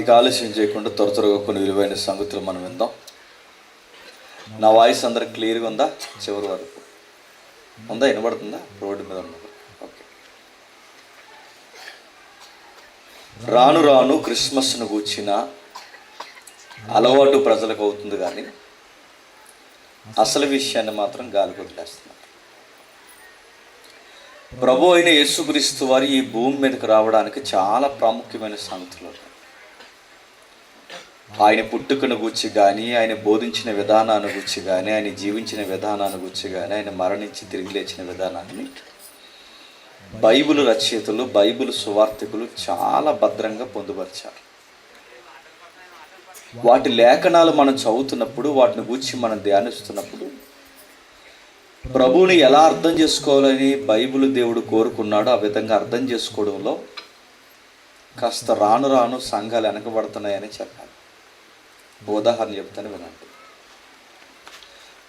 ఇక ఆలస్యం చేయకుండా త్వరగా కొన్ని విలువైన సంగతులు మనం విందాం. నా వాయిస్ అందరికి క్లియర్గా ఉందా? చివరి వరకు ఉందా? వినబడుతుందా? రోడ్డు మీద ఉన్నది. ఓకే. రాను రాను క్రిస్మస్ను కూర్చిన అలవాటు ప్రజలకు అవుతుంది, కానీ అసలు విషయాన్ని మాత్రం గాలి వదిలేస్తున్నారు. ప్రభు అయిన యేసుక్రీస్తు వారి ఈ భూమి మీదకి రావడానికి చాలా ప్రాముఖ్యమైన సంగతులు. ఆయన పుట్టుకను గురించి కానీ, ఆయన బోధించిన విధానాన్ని గురించి కానీ, ఆయన జీవించిన విధానాన్ని గురించి కానీ, ఆయన మరణించి తిరిగి లేచిన విధానాన్ని బైబిల్ రచయితలు, బైబిల్ సువార్థికులు చాలా భద్రంగా పొందుపరిచారు. వాటి లేఖనాలు మనం చదువుతున్నప్పుడు, వాటిని గురించి మనం ధ్యానిస్తున్నప్పుడు ప్రభువుని ఎలా అర్థం చేసుకోవాలని బైబిల్ దేవుడు కోరుకున్నాడో ఆ విధంగా అర్థం చేసుకోవడంలో కాస్త రాను రాను సంఘాలు వెనకబడుతున్నాయని చెప్పాలి. ఉదాహరణ చెప్తాను, వినండి.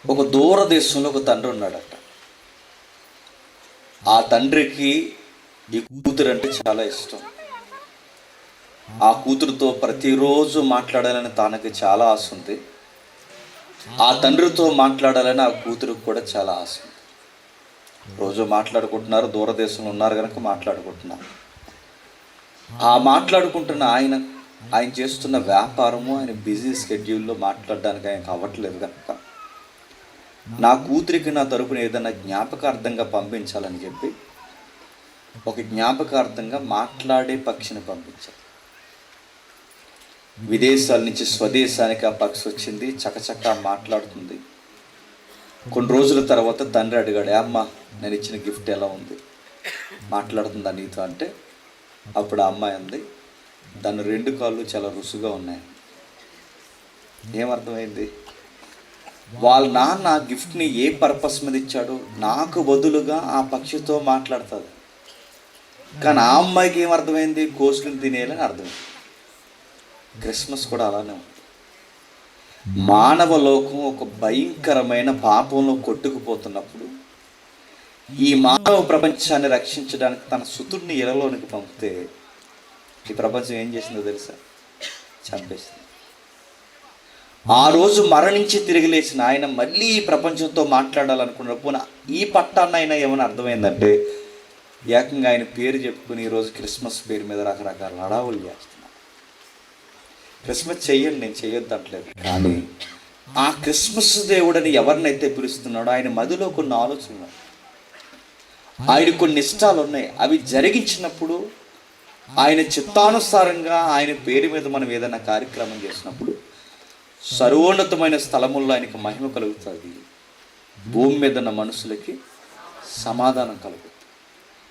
ఒక దూరదేశంలో ఒక తండ్రి ఉన్నాడట. ఆ తండ్రికి ఈ కూతురు అంటే చాలా ఇష్టం. ఆ కూతురుతో ప్రతిరోజు మాట్లాడాలని తనకి చాలా ఆశ ఉంది. ఆ తండ్రితో మాట్లాడాలని ఆ కూతురుకు కూడా చాలా ఆశ ఉంది. రోజు మాట్లాడుకుంటున్నారు, దూరదేశంలో ఉన్నారు కనుక మాట్లాడుకుంటున్నారు. ఆ మాట్లాడుకుంటున్న ఆయన చేస్తున్న వ్యాపారము, ఆయన బిజీ స్కెడ్యూల్లో మాట్లాడడానికి ఆయనకు అవ్వట్లేదు కనుక నా కూతురికి నా తరపున ఏదైనా జ్ఞాపకార్థంగా పంపించాలని చెప్పి ఒక జ్ఞాపకార్థంగా మాట్లాడే పక్షిని పంపించారు. విదేశాల నుంచి స్వదేశానికి ఆ పక్షి వచ్చింది, చకచకా మాట్లాడుతుంది. కొన్ని రోజుల తర్వాత తండ్రి అడిగాడు, అమ్మ నేను ఇచ్చిన గిఫ్ట్ ఎలా ఉంది, మాట్లాడుతుందా నీతో అంటే, అప్పుడు ఆ అమ్మాయి అంది, దాని 2 కాళ్ళు చాలా రుసుగా ఉన్నాయి. ఏమర్థమైంది? వాళ్ళ నాన్న గిఫ్ట్ని ఏ పర్పస్ మీద ఇచ్చాడు? నాకు బదులుగా ఆ పక్షితో మాట్లాడుతుంది. కానీ ఆ అమ్మాయికి ఏమర్థమైంది? కోసుకుని తినేయాలని అర్థమైంది. క్రిస్మస్ కూడా అలానే ఉంది. మానవ లోకం ఒక భయంకరమైన పాపంలో కొట్టుకుపోతున్నప్పుడు ఈ మానవ ప్రపంచాన్ని రక్షించడానికి తన సుతుడిని ఇరలోనికి పంపితే ఈ ప్రపంచం ఏం చేసిందో తెలుసా? చంపేసింది. ఆ రోజు మరణించి తిరిగి లేచిన ఆయన మళ్ళీ ఈ ప్రపంచంతో మాట్లాడాలనుకున్నప్పుడు ఈ పట్టాన్న అయినా ఏమైనా అర్థమైందంటే, ఏకంగా ఆయన పేరు చెప్పుకుని ఈరోజు క్రిస్మస్ పేరు మీద రకరకాల హడావులు చేస్తున్నారు. క్రిస్మస్ చెయ్యండి, నేను చెయ్యొద్దు అంటలేదు, కానీ ఆ క్రిస్మస్ దేవుడని ఎవరినైతే పిలుస్తున్నాడో ఆయన మదిలో కొన్ని ఆలోచనలు, ఆయన కొన్ని ఇష్టాలు ఉన్నాయి. అవి జరిగించినప్పుడు ఆయన చిత్తానుసారంగా ఆయన పేరు మీద మనం ఏదైనా కార్యక్రమం చేసినప్పుడు సర్వోన్నతమైన స్థలముల్లో ఆయనకి మహిమ కలుగుతుంది. భూమి మీద ఉన్న మనుషులకి సమాధానం కలుగుతుంది.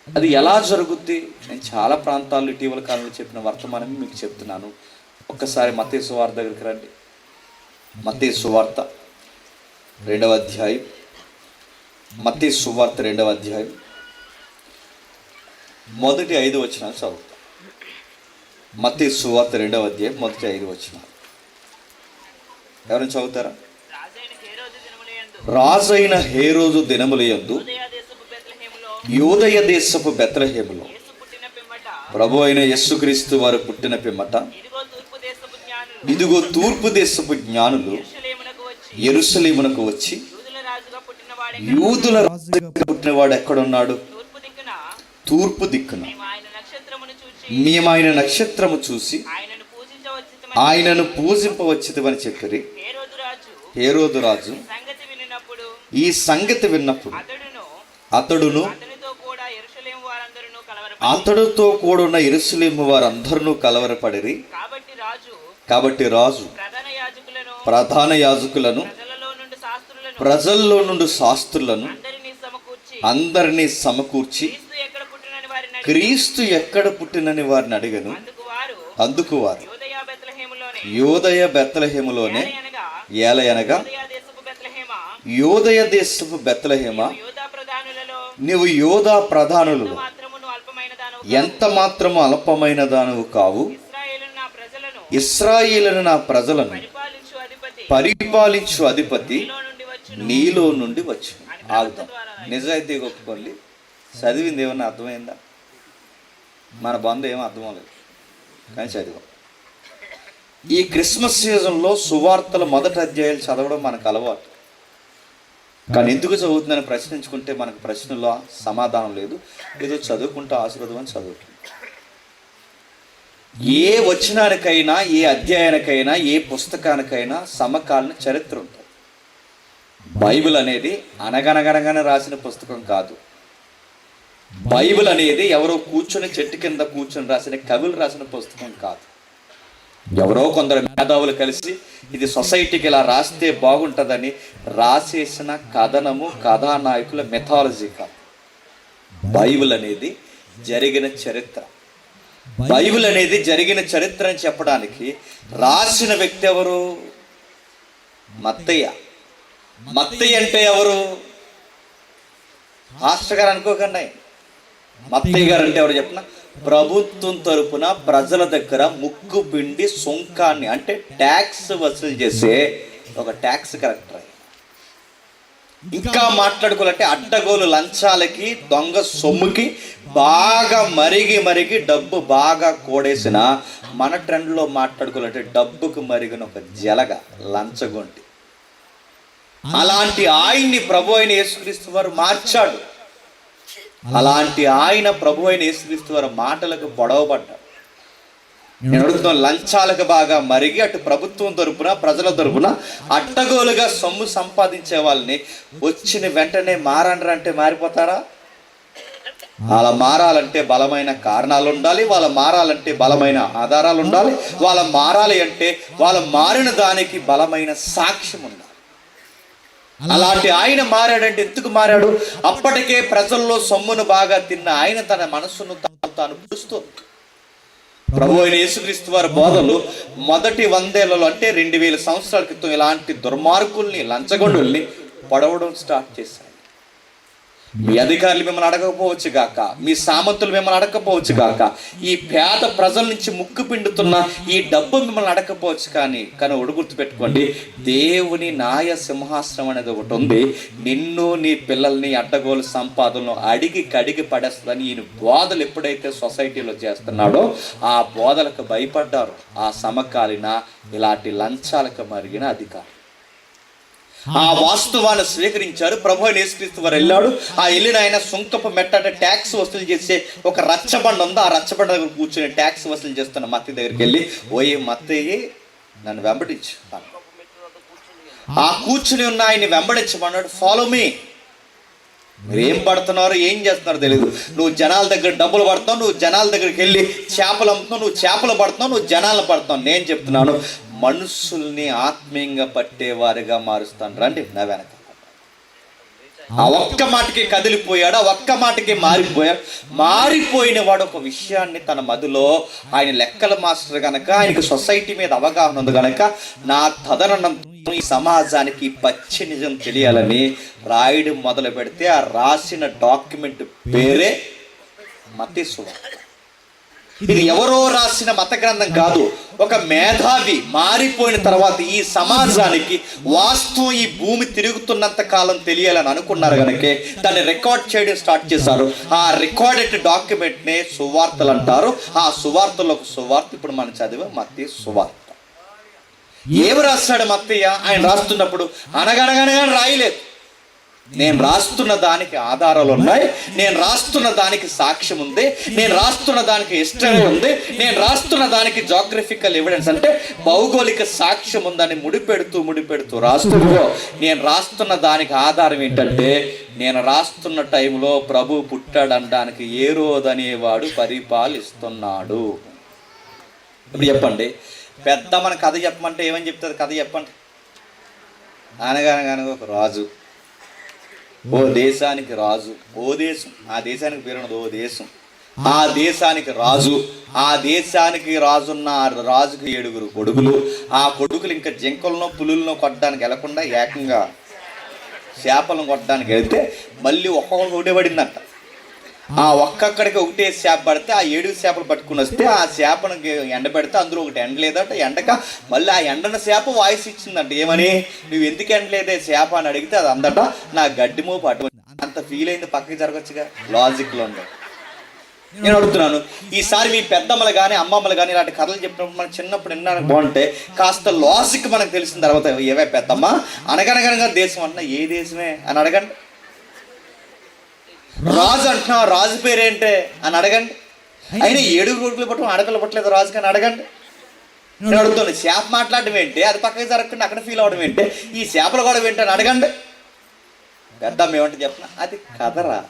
అది ఎలా జరుగుద్ది? నేను చాలా ప్రాంతాల్లో ఇటీవల కాలంలో చెప్పిన వర్తమానం మీకు చెప్తున్నాను. ఒక్కసారి మత్తయి సువార్త దగ్గరికి రండి. మత్తయి సువార్త 2వ అధ్యాయం. మత్తయి సువార్త 2వ అధ్యాయం మొదటి 5 వచనాలు చదువుతాం. మత్తయి సువార్త 2వ అధ్యాయం మొదటి 5 వచనాలు ఎవరైనా చదువుతారా? రాజైన హేరోదు దినములయందు యూదయ దేశపు బెత్లెహేములో ప్రభు అయిన యేసుక్రీస్తు వారు పుట్టిన పిమ్మట ఇదిగో తూర్పు దేశపు జ్ఞానులు యెరూషలేమునకు వచ్చి, యూదుల రాజుగా పుట్టినవాడు ఎక్కడున్నాడు? తూర్పు దిక్కున. మేము ఆయన నక్షత్రము చూసి ఆయనను పూజింపవచ్చితమని చెప్పిరి. హేరోదు రాజు ఈ సంగతి విన్నప్పుడు అతడును అతడుతో కూడా ఉన్న యెరూషలేము వారందరూ కలవరపడిరి. కాబట్టి రాజు ప్రధాన యాజకులను ప్రజల్లో నుండి శాస్త్రులను అందరినీ సమకూర్చి క్రీస్తు ఎక్కడ పుట్టినని వారిని అడిగను. అందుకు వారు యూదయ బెత్లెహేములోనే, ఏలయనగా యూదయ దేశపు బెత్లెహేమా, నీవు యూదా ప్రధానులలో ఎంత మాత్రము అల్పమైన దానవు కావు. ఇశ్రాయేలును నా ప్రజలను పరిపాలించు అధిపతి నీలో నుండి వచ్చు. ఆగుతాం. నిజాయితీ ఒప్పుకోండి. చదివింది ఏమన్నా అర్థమైందా? మన బంధు ఏమో అర్థం అవ్వలేదు, కానీ చదివాం. ఈ క్రిస్మస్ సీజన్లో సువార్తల మొదటి అధ్యాయాలు చదవడం మనకు అలవాటు. కానీ ఎందుకు చదువుతుందని ప్రశ్నించుకుంటే మనకు ప్రశ్నలో సమాధానం లేదు. ఏదో చదువుకుంటే ఆశీర్వాదం అని చదువుతుంది. ఏ వచనానికైనా, ఏ అధ్యాయానికైనా, ఏ పుస్తకానికైనా సమకాలీన చరిత్ర ఉంటుంది. బైబిల్ అనేది అనగనగనగానే రాసిన పుస్తకం కాదు. బైబిల్ అనేది ఎవరో కూర్చొని చెట్టు కింద కూర్చొని రాసిన కవులు రాసిన పుస్తకం కాదు. ఎవరో కొందరు మేధావులు కలిసి ఇది సొసైటీకి ఇలా రాస్తే బాగుంటుందని రాసేసిన కథనము, కథానాయకుల మెథాలజీ కాదు. బైబిల్ అనేది జరిగిన చరిత్ర. బైబిల్ అనేది జరిగిన చరిత్ర అని చెప్పడానికి రాసిన వ్యక్తి ఎవరు? మత్తయ్య. మత్తయ్య అంటే ఎవరు? మాస్టర్ గారు అనుకోకండి. మత్తయ్య గారు అంటే ఎవరు చెప్పిన? ప్రభుత్వం తరపున ప్రజల దగ్గర ముక్కు పిండి సుంకాన్ని అంటే ట్యాక్స్ వసూలు చేసే ఒక ట్యాక్స్ కలెక్టర్. ఇంకా మాట్లాడుకోవాలంటే అడ్డగోలు లంచాలకి, దొంగ సొమ్ముకి బాగా మరిగి డబ్బు బాగా కూడేసిన మన ట్రెండ్లో మాట్లాడుకోవాలంటే డబ్బుకు మరిగిన ఒక జలగ, లంచగొంటి. అలాంటి ఆయన్ని ప్రభు అయిన యేసుక్రీస్తు వారు మార్చాడు. అలాంటి ఆయన ప్రభు అయిన యేసుక్రీస్తు వారి మాటలకు పొడవబడ్డాడు. నేను అడుగుతున్నాను, లంచాలకు బాగా మరిగి అటు ప్రభుత్వం తరపున ప్రజల తరపున అడ్డగోలుగా సొమ్ము సంపాదించే వాళ్ళని వచ్చిన వెంటనే మారంటే మారిపోతారా? వాళ్ళ మారాలంటే బలమైన కారణాలు ఉండాలి. వాళ్ళ మారాలంటే బలమైన ఆధారాలు ఉండాలి. వాళ్ళ మారాలి అంటే వాళ్ళ మారిన దానికి బలమైన సాక్ష్యం ఉండాలి. అలాంటి ఆయన మారాడంటే ఎందుకు మారాడు? అప్పటికే ప్రజల్లో సొమ్మును బాగా తిన్న ఆయన తన మనస్సును తాను చూస్తుంది. ప్రభు అయిన యేసుక్రీస్తు వారి బోధలు మొదటి 100 ఏళ్లలో అంటే 2000 సంవత్సరాల క్రితం ఇలాంటి దుర్మార్గుల్ని, లంచగొండుల్ని పొడవడం స్టార్ట్ చేశాయి. మీ అధికారులు మిమ్మల్ని అడగకపోవచ్చు గాక, మీ సామంతులు మిమ్మల్ని అడగకపోవచ్చు గాక, ఈ పేద ప్రజల నుంచి ముక్కు పిండుతున్న ఈ డబ్బు మిమ్మల్ని అడగకపోవచ్చు. కానీ గుర్తుపెట్టుకోండి, దేవుని న్యాయ సింహాసనం అనేది ఒకటి ఉంది. నిన్ను, నీ పిల్లల్ని అడ్డగోలు సంపాదనలు అడిగి కడిగి పడేస్తుందని ఈయన బోధలు ఎప్పుడైతే సొసైటీలో చేస్తున్నాడో ఆ బోధలకు భయపడ్డారు ఆ సమకాలీన ఇలాంటి లంచాలకు మరిగిన అధికారులు. ఆ వాస్తవాన్ని స్వీకరించారు. ప్రభు అయిన యేసుక్రీస్తు వారు వెళ్ళాడు. ఆ వెళ్ళిన ఆయన సుంకపు మెట్ట అంటే ట్యాక్స్ వసూలు చేసే ఒక రచ్చబండ ఉంది. ఆ రచ్చబండ దగ్గర కూర్చొని ట్యాక్స్ వసూలు చేస్తున్న మత్తయ్య దగ్గరికి వెళ్ళి, ఓయే మత్తయ్య నన్ను వెంబడించు. ఆ కూర్చుని ఉన్న ఆయన్ని వెంబడించమన్నాడు. Follow me. మీరు ఏం పడుతున్నారో ఏం చేస్తున్నారో తెలియదు. నువ్వు జనాల దగ్గర డబ్బులు పడుతున్నావు, నువ్వు జనాల దగ్గరికి వెళ్ళి చేపలు అమ్ముతున్నావు, నువ్వు చేపలు పడుతున్నావు, నువ్వు జనాలను పడుతున్నావు. నేను చెప్తున్నాను, మనుషుల్ని ఆత్మీయంగా పట్టేవారిగా మారుస్తాను రండి నా వెనక. ఆ ఒక్క మాటకి కదిలిపోయాడు. ఆ ఒక్క మాటకి మారిపోయాడు. మారిపోయిన వాడు ఒక విషయాన్ని తన మదిలో, ఆయన లెక్కల మాస్టర్ గనక, ఆయనకి సొసైటీ మీద అవగాహన ఉంది గనక, నా తదనంతరం ఈ సమాజానికి పచ్చి నిజం తెలియాలని రాయడం మొదలు పెడితే ఆ రాసిన డాక్యుమెంట్ పేరే మత్తయి సువార్త. ఇది ఎవరో రాసిన మత గ్రంథం కాదు. ఒక మేధావి మారిపోయిన తర్వాత ఈ సమాజానికి వాస్తవం, ఈ భూమి తిరుగుతున్నంత కాలం తెలియాలని అనుకున్నారు కనుక దాన్ని రికార్డ్ చేయడం స్టార్ట్ చేశారు. ఆ రికార్డెడ్ డాక్యుమెంట్నే సువార్తలు అంటారు. ఆ సువార్తలో ఒక సువార్త ఇప్పుడు మనం చదివే మత్తయి సువార్త. ఏమి రాస్తాడు మత్తయ్య? ఆయన రాస్తున్నప్పుడు అనగనగానే రాయలేదు. నేను రాస్తున్న దానికి ఆధారాలు ఉన్నాయి, నేను రాస్తున్న దానికి సాక్ష్యం ఉంది, నేను రాస్తున్న దానికి హిస్టరీ ఉంది, నేను రాస్తున్న దానికి జాగ్రఫికల్ ఎవిడెన్స్ అంటే భౌగోళిక సాక్ష్యం ఉందని ముడిపెడుతూ రాస్తున్నా. నేను రాస్తున్న దానికి ఆధారం ఏంటంటే, నేను రాస్తున్న టైంలో ప్రభు పుట్టాడు అనడానికి హేరోదు అనేవాడు పరిపాలిస్తున్నాడు. ఇప్పుడు చెప్పండి, పెద్ద మన కథ చెప్పమంటే ఏమని చెప్తుంది? కథ చెప్పండి. అనగానగా ఒక రాజు, ఓ దేశానికి రాజు, ఓ దేశం, ఆ దేశానికి పేరున్నది ఓ దేశం, ఆ దేశానికి రాజు, ఆ దేశానికి రాజున్న ఆ రాజుకి 7 కొడుకులు. ఆ కొడుకులు ఇంకా జింకలను పులులను కొట్టడానికి వెళ్లకుండా ఏకంగా చేపలను కొట్టడానికి వెళ్తే మళ్ళీ ఒక్కొక్కరికి ఒకటే పడిందంట. ఆ ఒక్కొక్కడికి ఒకటే చేప పడితే ఆ 7 చేపలు పట్టుకుని వస్తే ఆ చేపను ఎండబెడితే అందులో ఒకటి ఎండలేదట. ఎండక మళ్ళీ ఆ ఎండన చేప వాయిస్ ఇచ్చిందంట. ఏమని? నువ్వు ఎందుకు ఎండలేదే చేప అని అడిగితే అది అందట నా గడ్డి మోపు అటువంటి. అంత ఫీల్ అయింది. పక్కకి జరగచ్చుగా. లాజిక్లో ఉంది. నేను అడుగుతున్నాను, ఈసారి మీ పెద్దమ్మలు కానీ అమ్మమ్మలు కానీ ఇలాంటి కథలు చెప్పినప్పుడు మనం చిన్నప్పుడు వినడానికి బాగుంటే కాస్త లాజిక్ మనకు తెలిసిన తర్వాత, ఏవే పెద్దమ్మ అనగనగనగా దేశం అంటున్నా, ఏ దేశమే అని అడగండి. రాజు అంటున్నా, రాజు పేరేంటే అని అడగండి. అయినా 7 కొడుకులు పట్టడం అడగలు పట్టలేదు రాజు కానీ అడగండి. నేను అడుగుతాను, చేప మాట్లాడడం ఏంటి, అది పక్కకి జరగకుండా అక్కడ ఫీల్ అవడం ఏంటి, ఈ చేపలు కూడా ఏంటి అని అడగండి. పెద్దమ్మ ఏమంటే చెప్పిన, అది కథరా.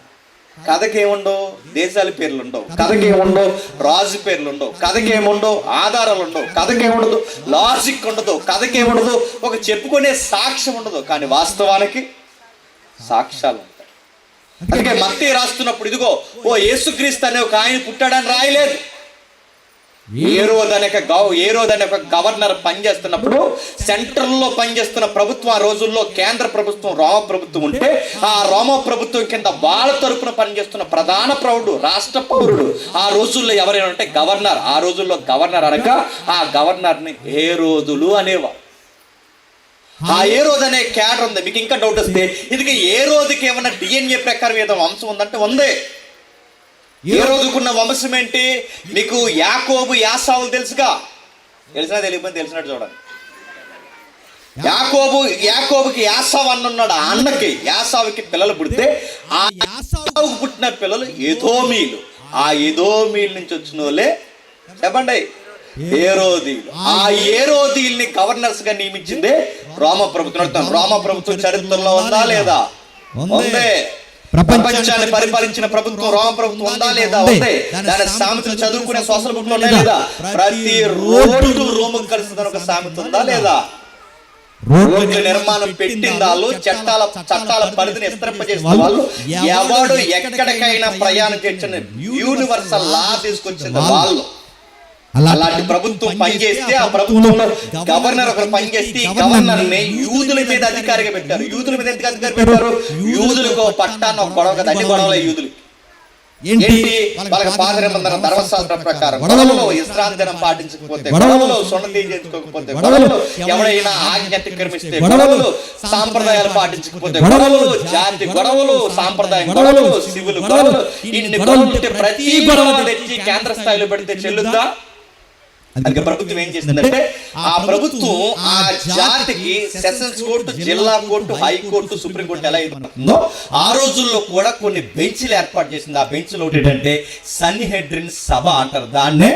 కథకేముండవు దేశాల పేర్లు ఉండవు, కథకేముండవు రాజు పేర్లు ఉండవు, కథకేముండవు ఆధారాలు ఉండవు, కథకేముండదు లాజిక్ ఉండదు, కథకేముండదు ఒక చెప్పుకునే సాక్ష్యం ఉండదు. కానీ వాస్తవానికి సాక్ష్యాలు ఉంటాయి. అందుకే మత్తయి రాస్తున్నప్పుడు ఇదిగో ఓ యేసుక్రీస్తు అనే ఒక ఆయన పుట్టాడని రాయలేదు. ఏరోదు అనే ఒక గవర్నర్ పనిచేస్తున్నప్పుడు సెంట్రల్లో పనిచేస్తున్న ప్రభుత్వం, ఆ రోజుల్లో కేంద్ర ప్రభుత్వం రోమ ప్రభుత్వం ఉంటే, ఆ రోమ ప్రభుత్వం కింద వాళ్ళ తరపున పనిచేస్తున్న ప్రధాన పౌరుడు, రాష్ట్ర పౌరుడు ఆ రోజుల్లో ఎవరైనా అంటే గవర్నర్. ఆ రోజుల్లో గవర్నర్ అనగా ఆ గవర్నర్ని ఏరోదులు అనేవారు. ఆ ఏరోదు అనే క్యాడర్ ఉంది. మీకు ఇంకా డౌట్ వస్తే, ఇది ఏరోదుకి ఏమన్నా DNA ప్రకారం ఏదో వంశం ఉందంటే ఉందే. ఏరోదుకున్న వంశం ఏంటి? మీకు యాకోబు యాసావులు తెలుసుగా, తెలిసినా తెలియకపోతే తెలిసినట్టు చూడండి. యాకోబుకి యాసావు అన్నున్నాడు. ఆ అన్నకి యాసావుకి పిల్లలు పుడితే ఆ యాసావుకు పుట్టిన పిల్లలు ఎదోమీలు. ఆ ఎదోమీల నుంచి వచ్చిన వాళ్ళే చెప్పండి ఏరోదీయులు. ఆ ఏరోదీయుల్ని గవర్నర్స్ గా నియమించిందే రోమ ప్రభుత్వం. రోమ ప్రభుత్వం చరిత్రలో ఉందా లేదా? ఉందే. ప్రపంచాన్ని పరిపాలించిన ప్రభుత్వం రోమ ప్రభుత్వం ఉందా లేదా? ఉందే. దాని సామెతలు చదువుకునే సోషల్ బుక్ లో లేదా? ప్రతి రోడ్డు రోమం కలుస్తుందని ఒక సామెత ఉందా లేదా? రోడ్ల నిర్మాణం పెట్టిన వాళ్ళు, చట్టాల పరిధిని విస్తరింపజేసిన వాళ్ళు, ఎవడు ఎక్కడికైనా ప్రయాణం చేసిన యూనివర్సల్ లా తీసుకొచ్చిన వాళ్ళు. అలాంటి ప్రభుత్వం పనిచేస్తే, ఆ ప్రభుత్వంలో గవర్నర్ ఒకరు పనిచేస్తే, ఈ గవర్నర్ ని యూదుల మీద అధికారిగా పెట్టారు. యూదుల మీద ఎందుకు అధికారి పెట్టారు? యూదులకు పట్టాన్ని ఒక గొడవ కదా, అన్ని గొడవలే యూదులు. ఏంటి? వాళ్ళకి పాత నిబంధన ధర్మశాస్త్రం ప్రకారం గొడవలు, విశ్రాంతి దినం పాటించకపోతే గొడవలు, సున్నతి చేసుకోకపోతే గొడవలు, ఎవరైనా ఆజ్ఞ అతిక్రమిస్తే గొడవలు, సాంప్రదాయాలు పాటించకపోతే గొడవలు, జాతి గొడవలు, సాంప్రదాయం గొడవలు, సివిల్ గొడవలు. ఇన్ని గొడవలు ఉంటే ప్రతి గొడవ తెచ్చి కేంద్ర స్థాయిలో పెడితే చెల్లుద్దా? అందుకే ప్రభుత్వం ఏం చేస్తుందంటే, ఆ ప్రభుత్వం ఆ జాతికి సెషన్స్ కోర్టు, జిల్లా కోర్టు, హైకోర్టు, సుప్రీంకోర్టు ఎలా ఉంటుందో ఆ రోజుల్లో కూడా కొన్ని బెంచ్లు ఏర్పాటు చేసింది. ఆ బెంచ్లు ఒకటి ఏంటంటే సన్హెడ్రిన్ సభ అంటారు. దాన్నే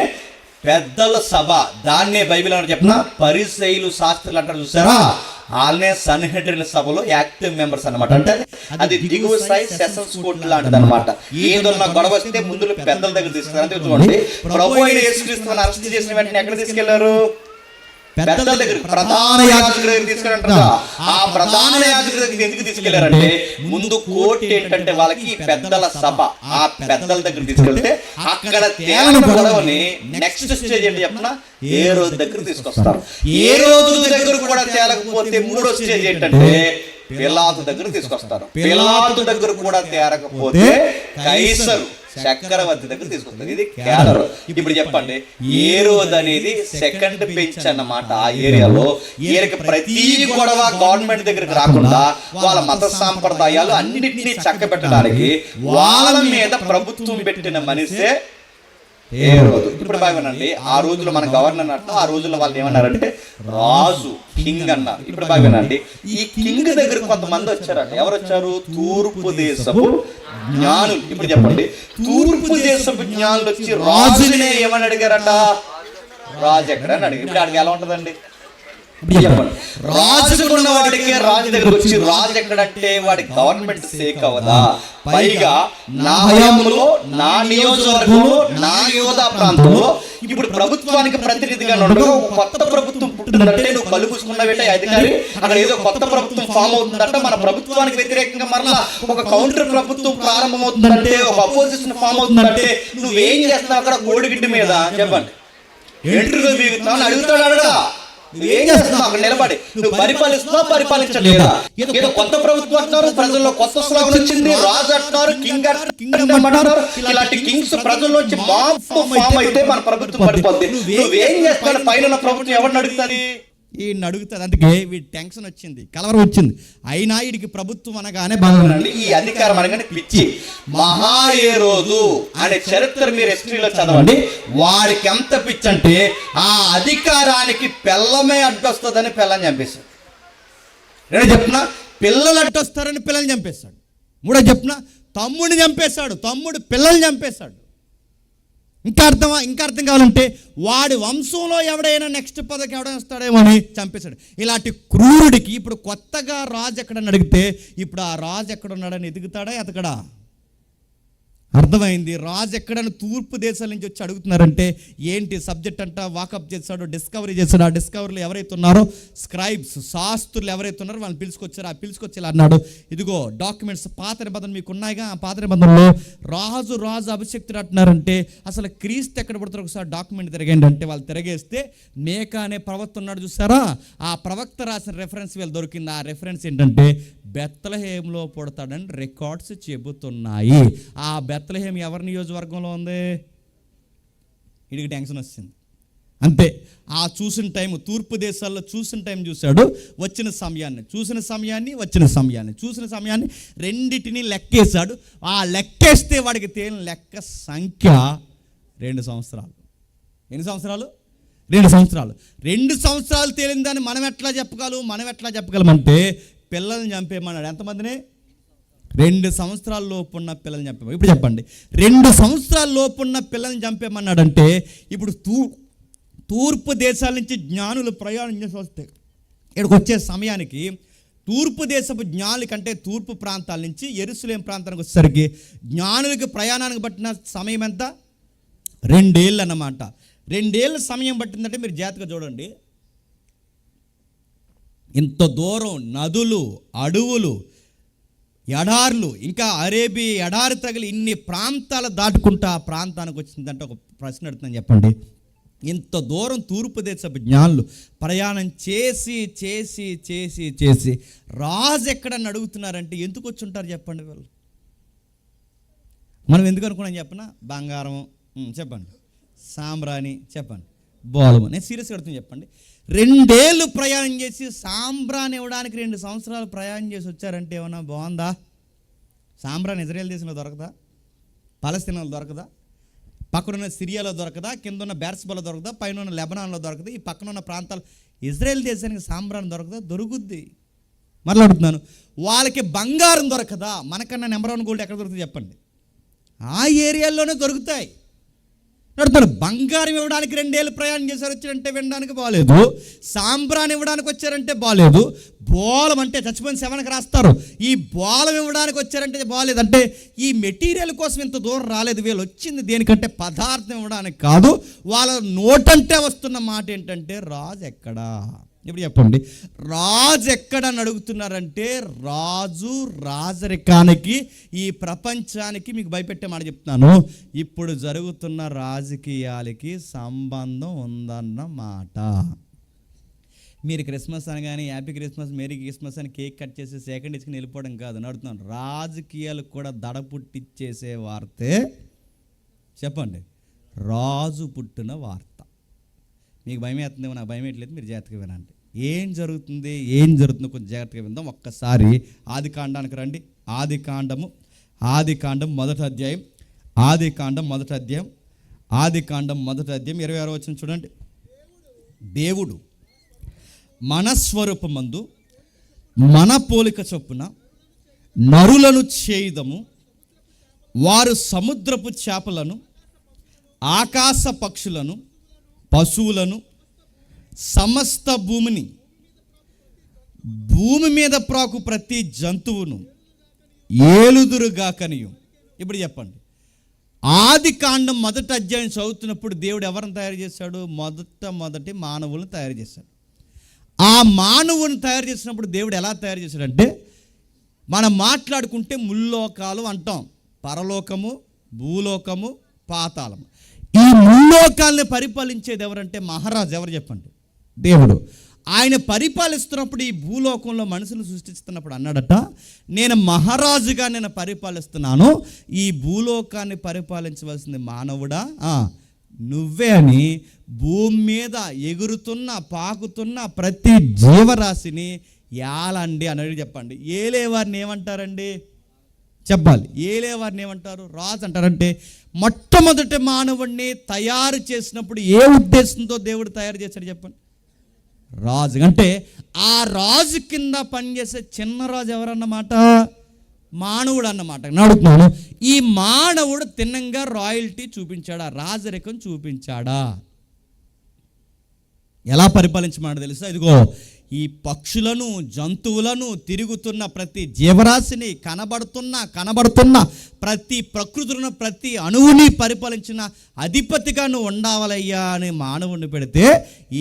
పెద్దల సభ. దాన్నే బైబిల్ అని చెప్పిన పరిసయ్యులు శాస్త్రులు అంటారు చూసారా, వాళ్ళనే సన్హెడ్రిన్ సభలో యాక్టివ్ మెంబర్స్ అనమాట. అంటే అది దిగువ స్థాయి సెషన్స్ కోర్టు లాంటిది అనమాట. ఏదన్నా గొడవ వస్తే ముందు పెద్దల దగ్గర తీసుకెళ్తారు. అంటే చూడండి, ప్రభు అయిన యేసుక్రీస్తుని అరెస్ట్ చేసిన వెంటనే ఎక్కడ తీసుకెళ్లారు? పెద్దల దగ్గర, ప్రధాన యాజకుడి దగ్గర తీసుకెళ్ళారు. ఆ ప్రధాన యాజకుడి దగ్గర ఎందుకు తీసుకెళ్లారంటే, ముందు కోర్టు ఏంటంటే వాళ్ళకి పెద్దల సభ. ఆ పెద్దల దగ్గర తీసుకెళ్తే అక్కడ తేలిన గొడవని నెక్స్ట్ స్టేజ్ ఏంటి చెప్పిన ఏ రోజు దగ్గర తీసుకొస్తారు. ఏ రోజు దగ్గర కూడా తేలకపోతే మూడో స్టేజ్ ఏంటంటే పిలాతు దగ్గర తీసుకొస్తారు. పిలాతు దగ్గర కూడా తేరకపోతే కైసరు చక్రవర్తి దగ్గర తీసుకొస్తారు. ఇది క్యాడర్. ఇప్పుడు చెప్పండి, ఏరోదు అనేది సెకండ్ బెంచ్ అన్నమాట. ఆ ఏరియాలో ఈయనకి ప్రతి గొడవ గవర్నమెంట్ దగ్గరికి రాకుండా వాళ్ళ మత సాంప్రదాయాలు అన్నిటినీ చక్కబెట్టడానికి వాళ్ళ మీద ప్రభుత్వం పెట్టిన మనిషే ఏరోదు. ఇప్పుడు బాగునండి, ఆ రోజుల్లో మన గవర్నర్ అంటాం, ఆ రోజుల్లో వాళ్ళు ఏమన్నారంటే రాజు, కింగ్ అన్నారు. ఇప్పుడు బాగునండి, ఈ కింగ్ దగ్గర కొంతమంది వచ్చారంట. ఎవరు వచ్చారు? తూర్పు దేశపు జ్ఞానులు. ఇప్పుడు చెప్పండి, తూర్పు దేశపు జ్ఞానులు వచ్చి రాజునే ఏమని అడిగారట? రాజు ఎక్కడ అని అడిగారు. ఇప్పుడు అడిగి ఎలా ఉంటుందండి చెప్పండి? రాజుకున్న వాడికి రాజు దగ్గర వచ్చి రాజు ఎక్కడంటే వాడి గవర్నమెంట్ సేక్ అవదా? పైగా నా హయాంలో, నా నియోజకవర్గంలో, నా యోధా ప్రాంతంలో ఇప్పుడు ప్రభుత్వానికి ప్రతినిధిగా ఉండగా కొత్త ప్రభుత్వం పుట్టిందంటే నువ్వు కళ్ళు పూసుకున్నావేట అధికారి, అక్కడ ఏదో కొత్త ప్రభుత్వం ఫామ్ అవుతుందంటే, మన ప్రభుత్వానికి వ్యతిరేకంగా మరలా ఒక కౌంటర్ ప్రభుత్వం ప్రారంభమవుతుందంటే, ఒక అపోజిషన్ ఫామ్ అవుతుందంటే నువ్వేం చేస్తున్నావు అక్కడ కోడిగిడ్డి మీద? చెప్పండి, ఎంట్రుగా బీగుతున్నావు అని అడుగుతాడు. అడగా నువ్వేం చేస్తున్నావు అక్కడ నిలబడి? నువ్వు పరిపాలిస్తున్నావు, పరిపాలించలేదా? ఏదో కొత్త ప్రభుత్వం అంటున్నారు, ప్రజల్లో కొత్త స్లోగన్ వచ్చింది, రాజు అంటున్నారు, కింగ్ అంటున్నారు. ఇలాంటి కింగ్స్ ప్రజల్లోంచి మాపు ఫామ్ అయితే మన ప్రభుత్వం పడిపోద్ది. నువ్వేం చేస్తావు? పైన ప్రభుత్వం ఎవరిని అడుగుతుంది? ఈయన అడుగుతుంది. అందుకే వీడి టెన్షన్ వచ్చింది, కలవరం వచ్చింది. అయినా వీడికి ప్రభుత్వం అనగానే బాగుందండి, ఈ అధికారం అనగానే పిచ్చి. మహాహేరోదు అనే చరిత్ర మీరు హిస్టరీలో చదవండి. వాడికి ఎంత పిచ్చి అంటే ఆ అధికారానికి పిల్లమే అడ్డొస్తుందని పిల్లని చంపేశాడు. నేను చెప్తున్నా, పిల్లలు అడ్డొస్తారని పిల్లల్ని చంపేశాడు. మూడో చెప్తున్నా, తమ్ముడిని చంపేశాడు, తమ్ముడు పిల్లల్ని చంపేశాడు. ఇంకా అర్థం కావాలంటే వాడి వంశంలో ఎవడైనా నెక్స్ట్ పదకి ఎవడైనా వస్తాడేమో అని చంపేశాడు. ఇలాంటి క్రూరుడికి ఇప్పుడు కొత్తగా రాజు ఎక్కడని అడిగితే ఇప్పుడు ఆ రాజు ఎక్కడున్నాడని ఎదుగుతాడా ఎతకడా? అర్థమైంది. రాజు ఎక్కడని తూర్పు దేశాల నుంచి వచ్చి అడుగుతున్నారంటే ఏంటి సబ్జెక్ట్ అంట వాకప్ చేశాడు, డిస్కవరీ చేశాడు. ఆ డిస్కవరీలో ఎవరైతే ఉన్నారో స్క్రైబ్స్, శాస్త్రులు ఎవరైతే ఉన్నారో వాళ్ళని పిలుచుకొచ్చారు. ఆ పిలుచుకొచ్చి ఇలా అన్నాడు, ఇదిగో డాక్యుమెంట్స్ పాత నిబంధనలు మీకు ఉన్నాయిగా, ఆ పాత నిబంధనలో రాజు అభిషక్తుడు అంటున్నారంటే అసలు క్రీస్తు ఎక్కడ పడుతారు ఒకసారి డాక్యుమెంట్ తిరగండి అంటే వాళ్ళు తిరగేస్తే మేక అనే ప్రవక్త ఉన్నాడు చూసారా, ఆ ప్రవక్త రాసిన రెఫరెన్స్ వీళ్ళు దొరికింది. ఆ రెఫరెన్స్ ఏంటంటే బెత్లెహేంలో పుడతాడని రికార్డ్స్ చెబుతున్నాయి. ఆ బెత్లెహేం ఎవరి నియోజకవర్గంలో ఉంది? వీడికి టెన్షన్ వచ్చింది. అంతే. ఆ చూసిన టైం, తూర్పు దేశాల్లో చూసిన టైం చూశాడు, వచ్చిన సమయాన్ని రెండిటిని లెక్కేశాడు. ఆ లెక్కేస్తే వాడికి తేలిన లెక్క సంఖ్య 2 సంవత్సరాలు. ఎన్ని సంవత్సరాలు? 2 సంవత్సరాలు. 2 సంవత్సరాలు తేలిన దాన్ని మనం ఎట్లా చెప్పగలమంటే పిల్లల్ని చంపేయమన్నాడు. ఎంతమందిని? 2 సంవత్సరాల లోపు ఉన్న పిల్లల్ని చంపేమన్నాడు. ఇప్పుడు చెప్పండి, 2 సంవత్సరాల లోపు ఉన్న పిల్లల్ని చంపేమన్నాడంటే ఇప్పుడు తూర్పు దేశాల నుంచి జ్ఞానులు ప్రయాణం చేసి వస్తే ఇక్కడికి వచ్చే సమయానికి తూర్పు దేశపు జ్ఞానుల కంటే తూర్పు ప్రాంతాల నుంచి యెరూషలేం ప్రాంతానికి వచ్చేసరికి జ్ఞానులకి ప్రయాణానికి పట్టిన సమయం ఎంత? 2 ఏళ్ళు అన్నమాట. 2 ఏళ్ళ సమయం పట్టిందంటే మీరు జాగ్రత్తగా చూడండి. ఇంత దూరం నదులు, అడవులు, ఎడార్లు, ఇంకా అరేబియా ఎడారి తగిలి ఇన్ని ప్రాంతాలు దాటుకుంటా ఆ ప్రాంతానికి వచ్చిందంటే ఒక ప్రశ్న అడుగుతున్నాను, చెప్పండి. ఇంత దూరం తూర్పు దేశపు జ్ఞానులు ప్రయాణం చేసి రాజు ఎక్కడని అడుగుతున్నారంటే ఎందుకు వచ్చి ఉంటారు చెప్పండి? వాళ్ళు మనం ఎందుకు అనుకున్నాం చెప్పనా? బంగారం చెప్పండి, సాంబ్రాణి చెప్పండి, బోలము. నేను సీరియస్గా అడుగుతాను చెప్పండి. 2 ఏళ్ళు ప్రయాణం చేసి సాంబ్రాన్ని ఇవ్వడానికి 2 సంవత్సరాలు ప్రయాణం చేసి వచ్చారంటే ఏమన్నా బాగుందా? సాంబ్రాన్ని ఇజ్రాయెల్ దేశంలో దొరకదా? పాలస్తీనాలో దొరకదా? పక్కనున్న సిరియాలో దొరకదా? కింద ఉన్న బెర్షెబాలో దొరకదా? పైన ఉన్న లెబనాన్లో దొరకదా? ఈ పక్కన ఉన్న ప్రాంతాలు ఇజ్రాయెల్ దేశానికి సాంబ్రాన్ని దొరకదా? దొరుకుద్ది. మరలా అడుగుతున్నాను, వాళ్ళకి బంగారం దొరకదా? మనకన్నా నెంబర్ 1 గోల్డ్ ఎక్కడ దొరుకుతుంది చెప్పండి? ఆ ఏరియాల్లోనే దొరుకుతాయి. అడుగుతాను, బంగారం ఇవ్వడానికి 2 ఏళ్ళు ప్రయాణం చేశారు వచ్చారంటే వినడానికి బాగాలేదు. సాంబ్రాన్ని ఇవ్వడానికి వచ్చారంటే బాగాలేదు. బోలం అంటే చచ్చిపోయిన శవానికి రాస్తారు. ఈ బోలం ఇవ్వడానికి వచ్చారంటే బాగాలేదు. అంటే ఈ మెటీరియల్ కోసం ఇంత దూరం రాలేదు. వీళ్ళు వచ్చింది దేనికంటే పదార్థం ఇవ్వడానికి కాదు. వాళ్ళ నోటంటే వస్తున్న మాట ఏంటంటే రాజు ఎక్కడా? ఇప్పుడు చెప్పండి, రాజు ఎక్కడని అడుగుతున్నారంటే రాజు రాజరికానికి, ఈ ప్రపంచానికి మీకు భయపెట్టే మాట చెప్తున్నాను, ఇప్పుడు జరుగుతున్న రాజకీయాలకి సంబంధం ఉందన్న మాట. మీరు క్రిస్మస్ అని కానీ హ్యాపీ క్రిస్మస్, మేరీ క్రిస్మస్ అని కేక్ కట్ చేసి సెకండ్ ఇచ్చుకుని వెళ్ళిపోవడం కాదు అడుగుతున్నాను. రాజకీయాలకు కూడా దడ పుట్టించేసే వార్తే చెప్పండి, రాజు పుట్టిన వార్త. మీకు భయం వేస్తుందేమో, నాకు భయం వేయట్లేదు, మీరు జాగ్రత్తగా వినండి. ఏం జరుగుతుందో కొంచెం జాగ్రత్తగా విందాం. ఒక్కసారి ఆది కాండానికి రండి. ఆది కాండం మొదటి అధ్యాయం 26వ వచనం చూడండి. దేవుడు మన స్వరూపమందు మన పోలిక చొప్పున నరులను చేయుదము, వారు సముద్రపు చేపలను, ఆకాశ పక్షులను, పశువులను, సమస్త భూమి మీద ప్రాకు ప్రతి జంతువును ఏలుదురుగాకనియు. ఇప్పుడు చెప్పండి, ఆది కాండం మొదటి అధ్యాయం చదువుతున్నప్పుడు దేవుడు ఎవరిని తయారు చేశాడు? మొదటి మానవులను తయారు చేశాడు. ఆ మానవుని తయారు చేసినప్పుడు దేవుడు ఎలా తయారు చేశాడంటే, మనం మాట్లాడుకుంటే ముల్లోకాలు అంటాం, పరలోకము, భూలోకము, పాతాళము. ఈ ముల్లోకాలని పరిపాలించేది ఎవరంటే మహారాజు. ఎవరు చెప్పండి? దేవుడు. ఆయన పరిపాలిస్తున్నప్పుడు ఈ భూలోకంలో మనుషులు సృష్టిస్తున్నప్పుడు అన్నాడట, నేను మహారాజుగా పరిపాలిస్తున్నాను, ఈ భూలోకాన్ని పరిపాలించవలసింది మానవుడా, నువ్వే అని భూమి మీద ఎగురుతున్న పాకుతున్న ప్రతి జీవరాశిని ఏలండి అని అడిగి చెప్పండి. ఏలేవారిని ఏమంటారండి? చెప్పాలి. ఏలేవారిని ఏమంటారు? రాజు అంటారంటే మొట్టమొదటి మానవుడిని తయారు చేసినప్పుడు ఏ ఉద్దేశంతో దేవుడు తయారు చేశాడు చెప్పండి? రాజు. అంటే ఆ రాజు కింద పనిచేసే చిన్న రాజు ఎవరన్నమాట? మానవుడు అన్నమాట. అడుగుతున్నాను, ఈ మానవుడు తిన్నంగా రాయల్టీ చూపించాడా? రాజరికం చూపించాడా? ఎలా పరిపాలించమన్నాడు తెలుసా? ఇదిగో ఈ పక్షులను, జంతువులను, తిరుగుతున్న ప్రతి జీవరాశిని, కనబడుతున్న ప్రతి ప్రకృతులను, ప్రతి అణువుని పరిపాలించిన అధిపతిగా నువ్వు ఉండాలయ్యా అని మానవుడిని పెడితే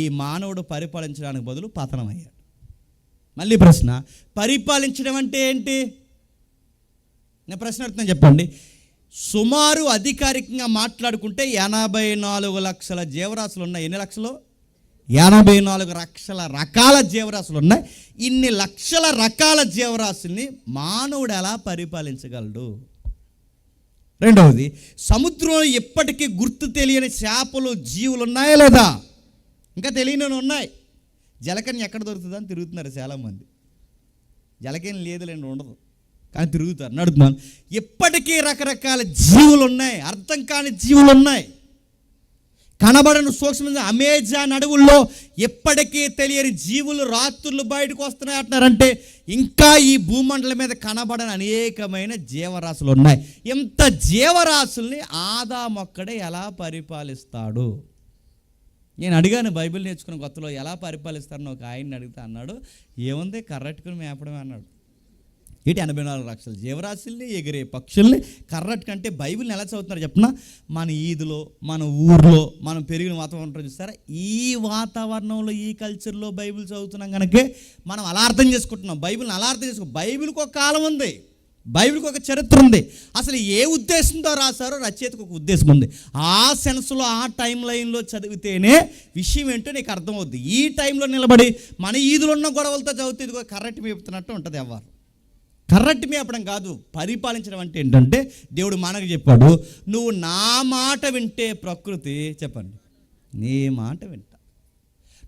ఈ మానవుడు పరిపాలించడానికి బదులు పతనమయ్యాడు. మళ్ళీ ప్రశ్న, పరిపాలించడం అంటే ఏంటి? నేను ప్రశ్న అడుగుతున్నాను, చెప్పండి. సుమారు అధికారికంగా మాట్లాడుకుంటే 84 లక్షల జీవరాశులు ఉన్నాయి. ఎన్ని లక్షలు? 84 లక్షల రకాల జీవరాశులు ఉన్నాయి. ఇన్ని లక్షల రకాల జీవరాశుల్ని మానవుడు ఎలా పరిపాలించగలడు? రెండవది, సముద్రంలో ఎప్పటికీ గుర్తు తెలియని చేపలు, జీవులు ఉన్నాయా లేదా? ఇంకా తెలియని ఉన్నాయి. జలకన్య ఎక్కడ దొరుకుతుందని తిరుగుతున్నారు చాలామంది. జలకన్య లేదులేండి, ఉండదు, కానీ తిరుగుతారు. నడుపుతున్నాను, ఎప్పటికీ రకరకాల జీవులు ఉన్నాయి, అర్థం కాని జీవులు ఉన్నాయి. కనబడని సూక్ష్మంగా అమెజాన్ అడవుల్లో ఎప్పటికీ తెలియని జీవులు రాత్రులు బయటకు వస్తున్నాయి అంటున్నారంటే ఇంకా ఈ భూమండలం మీద కనబడని అనేకమైన జీవరాశులు ఉన్నాయి. ఇంత జీవరాశుల్ని ఆదాము ఒక్కడే ఎలా పరిపాలిస్తాడు? నేను అడిగాను, బైబిల్ నేర్చుకున్న కొత్తలో ఎలా పరిపాలిస్తారని ఒక ఆయన్ని అడిగితే అన్నాడు, ఏముంది కర్రెట్టుకుని మేపడమే అన్నాడు. 84 లక్షల జీవరాశుల్ని, ఎగిరే పక్షుల్ని కర్రట్టుకంటే బైబిల్ని ఎలా చదువుతున్నారు చెప్పిన? మన ఈదులో, మన ఊర్లో, మనం పెరిగిన వాతావరణం చూస్తారా, ఈ వాతావరణంలో, ఈ కల్చర్లో బైబిల్ చదువుతున్నాం కనుకే మనం అలా అర్థం చేసుకుంటున్నాం. బైబిల్ని అలా అర్థం చేసుకో. బైబిల్కి ఒక కాలం ఉంది, బైబిల్కి ఒక చరిత్ర ఉంది. అసలు ఏ ఉద్దేశంతో రాశారో రచయితకు ఒక ఉద్దేశం ఉంది. ఆ సెన్స్లో, ఆ టైం లైన్లో చదివితేనే విషయం ఏంటో నీకు అర్థమవుద్ది. ఈ టైంలో నిలబడి మన ఈదులో ఉన్న గొడవలతో చదివితే ఇదిగో కర్రట్టి మేపుతున్నట్టు ఉంటుంది. ఎవరు కర్రట్టి మేపడం కాదు, పరిపాలించడం అంటే ఏంటంటే దేవుడు మనకు చెప్పాడు, నువ్వు నా మాట వింటే ప్రకృతి, చెప్పండి, నీ మాట వింటా.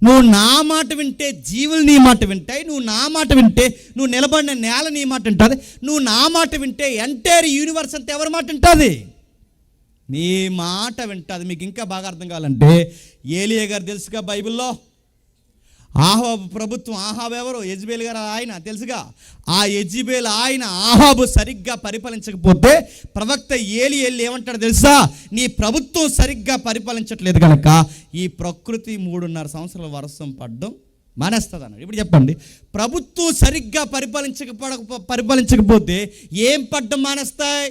నువ్వు నా మాట వింటే జీవులు నీ మాట వింటాయి. నువ్వు నా మాట వింటే నువ్వు నిలబడిన నేల నీ మాట వింటుంది. నువ్వు నా మాట వింటే ఎంటైర్ యూనివర్స్ అంతా ఎవరి మాట వింటుంది? నీ మాట వింటుంది. మీకు ఇంకా బాగా అర్థం కావాలంటే ఏలియా గారు తెలుసుగా బైబిల్లో. ఆహాబు ప్రభుత్వం, ఆహాబు ఎవరు? యెజబేల్ గారు ఆయన తెలుసుగా. ఆ యెజబేల్ ఆయన ఆహాబు సరిగ్గా పరిపాలించకపోతే ప్రవక్త ఏలి ఏమంటాడు తెలుసా? నీ ప్రభుత్వం సరిగ్గా పరిపాలించట్లేదు కనుక ఈ ప్రకృతి 3.5 సంవత్సరాల వర్షం పడడం మానేస్తుంది అన్నాడు. ఇప్పుడు చెప్పండి, ప్రభుత్వం సరిగ్గా పరిపాలించకపోతే ఏం పడ్డం మానేస్తాయి?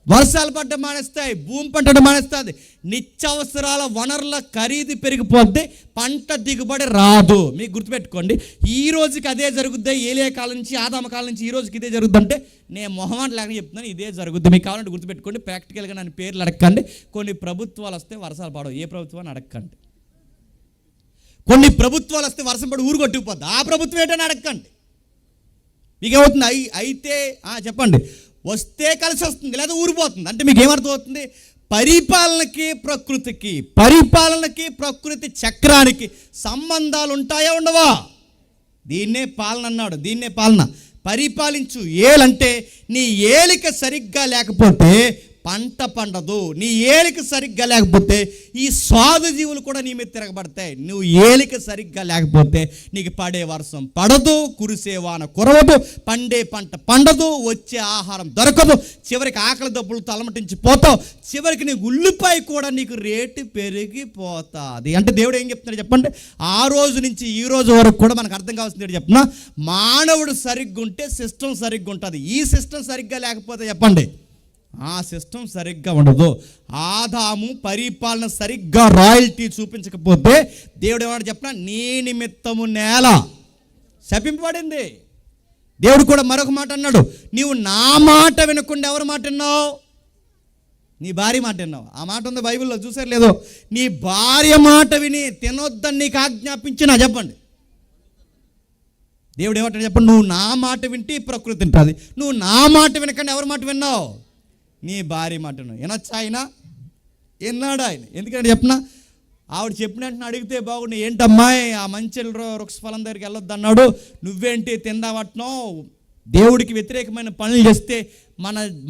వర్షాలు పడ్డం మానేస్తాయి, భూమి పంటడం మానేస్తుంది, నిత్యావసరాల వనరుల ఖరీదు పెరిగిపోద్ది, పంట దిగుబడి రాదు. మీకు గుర్తుపెట్టుకోండి, ఈ రోజుకి అదే జరుగుద్ది. ఏలియా కాలం నుంచి, ఆదాము కాలం నుంచి ఈ రోజుకి ఇదే జరుగుద్ది. అంటే నేను మొహమాట లేక చెప్తున్నాను, ఇదే జరుగుద్ది. మీకు కావాలంటే గుర్తుపెట్టుకోండి. ప్రాక్టికల్గా నన్ను పేర్లు అడగండి. కొన్ని ప్రభుత్వాలు వస్తే వర్షాలు పడవు, ఏ ప్రభుత్వాన్ని అడగండి. కొన్ని ప్రభుత్వాలు వస్తే వర్షం పడి ఊరు కొట్టుకుపోద్ది, ఆ ప్రభుత్వం ఏంటని అడగండి. మీకు ఏమవుతుంది? అయితే చెప్పండి, వస్తే కలిసి వస్తుంది, లేదా ఊరిపోతుంది. అంటే మీకు ఏమర్థం అవుతుంది? పరిపాలనకి ప్రకృతి చక్రానికి సంబంధాలు ఉంటాయా ఉండవా? దీన్నే పాలన అన్నాడు. దీన్నే పాలన. పరిపాలించు. ఏలంటే నీ ఏలిక సరిగ్గా లేకపోతే పంట పండదు. నీ ఏలిక సరిగ్గా లేకపోతే ఈ సాధు జీవులు కూడా నీ మీద తిరగబడతాయి. నువ్వు ఏలిక సరిగ్గా లేకపోతే నీకు పడే వర్షం పడదు, కురిసే వాన కురవదు, పండే పంట పండదు, వచ్చే ఆహారం దొరకదు, చివరికి ఆకలి దప్పులు తలమటించి పోతావు, చివరికి నీకు ఉల్లిపాయ కూడా నీకు రేటు పెరిగిపోతుంది. అంటే దేవుడు ఏం చెప్తున్నాడు చెప్పండి? ఆ రోజు నుంచి ఈ రోజు వరకు కూడా మనకు అర్థం కావాల్సింది చెప్తున్నా, మానవుడు సరిగ్గా ఉంటే సిస్టమ్ సరిగ్గా ఉంటుంది. ఈ సిస్టమ్ సరిగ్గా లేకపోతే చెప్పండి, ఆ సిస్టమ్ సరిగ్గా ఉండదు. ఆదాము పరిపాలన సరిగ్గా రాయల్టీ చూపించకపోతే దేవుడు ఏమన్నా చెప్పినా, నీ నిమిత్తము నేల శపింపబడింది. దేవుడు కూడా మరొక మాట అన్నాడు, నీవు నా మాట వినకుండా ఎవరి మాట విన్నావు? నీ భార్య మాట విన్నావు. ఆ మాట ఉంది బైబిల్లో, చూసారు లేదో? నీ భార్య మాట విని తినొద్దని నీకు ఆజ్ఞాపించినా చెప్పండి. దేవుడు ఏమంటాడు చెప్పండి? నువ్వు నా మాట వింటే ప్రకృతి తింటుంది, నువ్వు నా మాట వినకుండా ఎవరి మాట విన్నావు? నీ భార్య మాట విన్నావు. వినొచ్చా? ఆయన విన్నాడు ఆయన. ఎందుకంటే చెప్పిన ఆవిడ చెప్పిన వెంటనే అడిగితే బాగుండు, ఏంటమ్మాయి ఆ మంచి వృక్షఫలం దగ్గరికి వెళ్ళొద్దు అన్నాడు, నువ్వేంటి తిందామట్నో, దేవుడికి వ్యతిరేకమైన పనులు చేస్తే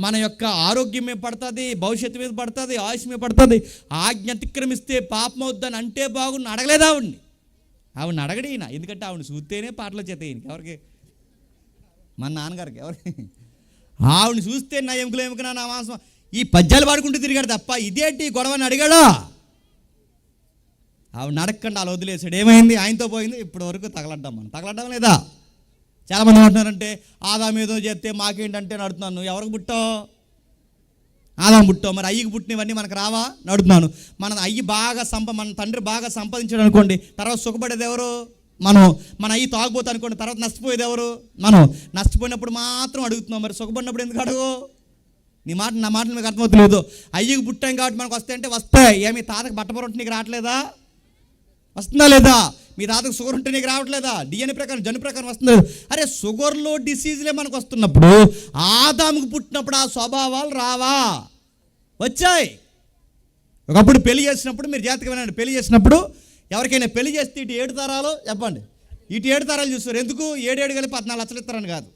మన యొక్క ఆరోగ్యం మీద పడుతుంది, భవిష్యత్తు మీద పడుతుంది, ఆయుష్ మీద పడుతుంది, ఆజ్ఞ అతిక్రమిస్తే పాపం అవుద్దని అంటే బాగుండు. అడగలేదు ఆవిడని అడగడు ఈయన. ఎందుకంటే ఆవిడని చూస్తేనే పాటలు చేత ఈయనకి. ఎవరికి? మన నాన్నగారికి. ఎవరికి? ఆవిడని చూస్తే నా ఎముకనా నా మాంసం, ఈ పద్యాలు పాడుకుంటూ తిరిగాడు తప్ప ఇదేంటి గొడవని అడిగాడా? ఆవిడ అడగకుండా అలా వదిలేసాడు. ఏమైంది? ఆయనతో పోయింది. ఇప్పటి వరకు తగలడ్డాం లేదా? చాలామంది అంటున్నారంటే ఆదాం ఏదో చేస్తే మాకేంటంటే నడుతున్నాను. ఎవరికి పుట్టావు? ఆదాం పుట్టావు. మరి అయ్యికి పుట్టినవన్నీ మనకు రావా? నడుతున్నాను. మన తండ్రి బాగా సంపాదించాడు అనుకోండి, తర్వాత సుఖపడేది ఎవరు? మన అయ్యి తాగుపోతా అనుకోండి, తర్వాత నష్టపోయేది ఎవరు? మనం. నష్టపోయినప్పుడు మాత్రం అడుగుతున్నాం, మరి సుఖపడినప్పుడు ఎందుకు అడుగు? నా మాటలు మీకు అర్థమవుతలేదు. అయ్యికి పుట్టాం కాబట్టి మనకు వస్తాయంటే వస్తాయి. ఏమి తాతకు బట్టపొర ఉంటే నీకు రావట్లేదా? వస్తుందా లేదా? మీ తాతకు షుగర్ ఉంటే నీకు రావట్లేదా? డిఎన్ఏ ప్రకారం జన్యు ప్రకారం వస్తుంది. అరే షుగర్లో డిసీజ్లే మనకు వస్తున్నప్పుడు ఆదాముకు పుట్టినప్పుడు ఆ స్వభావాలు రావా? వచ్చాయి. ఒకప్పుడు పెళ్లి చేసినప్పుడు మీరు జాగ్రత్తగా వినండి. పెళ్లి చేసినప్పుడు ఎవరికైనా పెళ్లి చేస్తే ఇటు 7 తరాలు చెప్పండి, ఇటు 7 తరాలు చూస్తారు. ఎందుకు? 7 కలిపి 14 లక్షలు ఇస్తారని కాదు.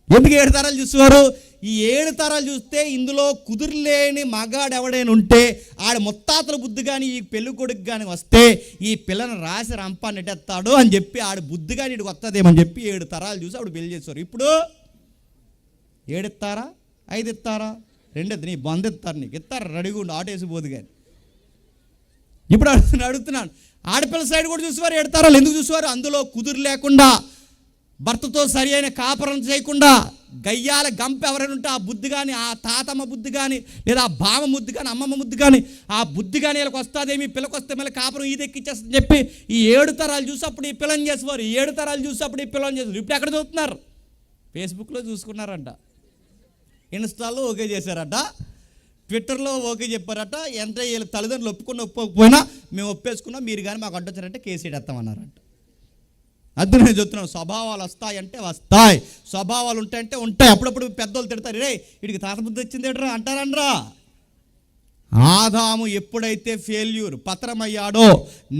ఎందుకు 7 తరాలు చూసేవారు? ఈ 7 తరాలు చూస్తే ఇందులో కుదురులేని మగాడు ఎవడైనా ఉంటే ఆడ ముత్తాతల బుద్ధి కానీ ఈ పెళ్లి కొడుకు కానీ వస్తే ఈ పిల్లని రాసి రంపాన్ని నెట్టేస్తాడు అని చెప్పి ఆడ బుద్ధి కానీ ఇటు వస్తుందేమని చెప్పి 7 తరాలు చూసి ఆవిడ పెళ్లి చేసేవారు. ఇప్పుడు 7 ఇస్తారా? 5 ఇస్తారా? 2 ఇద్దరు నీ బంద్ ఇస్తారు, నీకు ఇస్తారు, రెడీగా ఉండి ఆటేసి పోదు. కానీ ఇప్పుడు అడుగుతున్నాను, ఆడపిల్ల సైడ్ కూడా చూసేవారు 7 తరాలు. ఎందుకు చూసేవారు? అందులో కుదురు లేకుండా, భర్తతో సరి అయిన కాపురం చేయకుండా, గయ్యాల గంప ఎవరైనా ఉంటే ఆ బుద్ధి కానీ, ఆ తాతమ్మ బుద్ధి కానీ, లేదా ఆ బామ బుద్ధి కానీ, అమ్మమ్మ బుద్ధి కానీ, ఆ బుద్ధి కానీ వీళ్ళకి వస్తుందేమి, పిల్లకి వస్తే మళ్ళీ కాపురం ఈదెక్కిచ్చేస్తుందని చెప్పి ఈ 7 తరాలు చూసి అప్పుడు ఈ పిల్లని చేసేవారు. ఈ 7 తరాలు చూసి అప్పుడు ఈ పిల్లని చేసేవారు. ఇప్పుడు ఎక్కడ చూస్తున్నారు? ఫేస్బుక్లో చూసుకున్నారంట, ఇన్స్టాల్లో ఓకే చేశారట, ట్విట్టర్లో ఓకే చెప్పారట. ఎంత వీళ్ళ తల్లిదండ్రులు ఒప్పుకోకపోయినా మేము ఒప్పేసుకున్నాం, మీరు కానీ మాకు అడ్డొచ్చారంటే కేసు ఎడతామన్నారంట. అది నేను చెప్తున్నాను, స్వభావాలు వస్తాయంటే వస్తాయి, స్వభావాలు ఉంటాయంటే ఉంటాయి. అప్పుడప్పుడు పెద్దోళ్ళు తిడతారు, రే వీడికి తాత బుద్ధి వచ్చింది ఏంట్రా అంటారనరా. ఆదాము ఎప్పుడైతే పతనమయ్యాడో,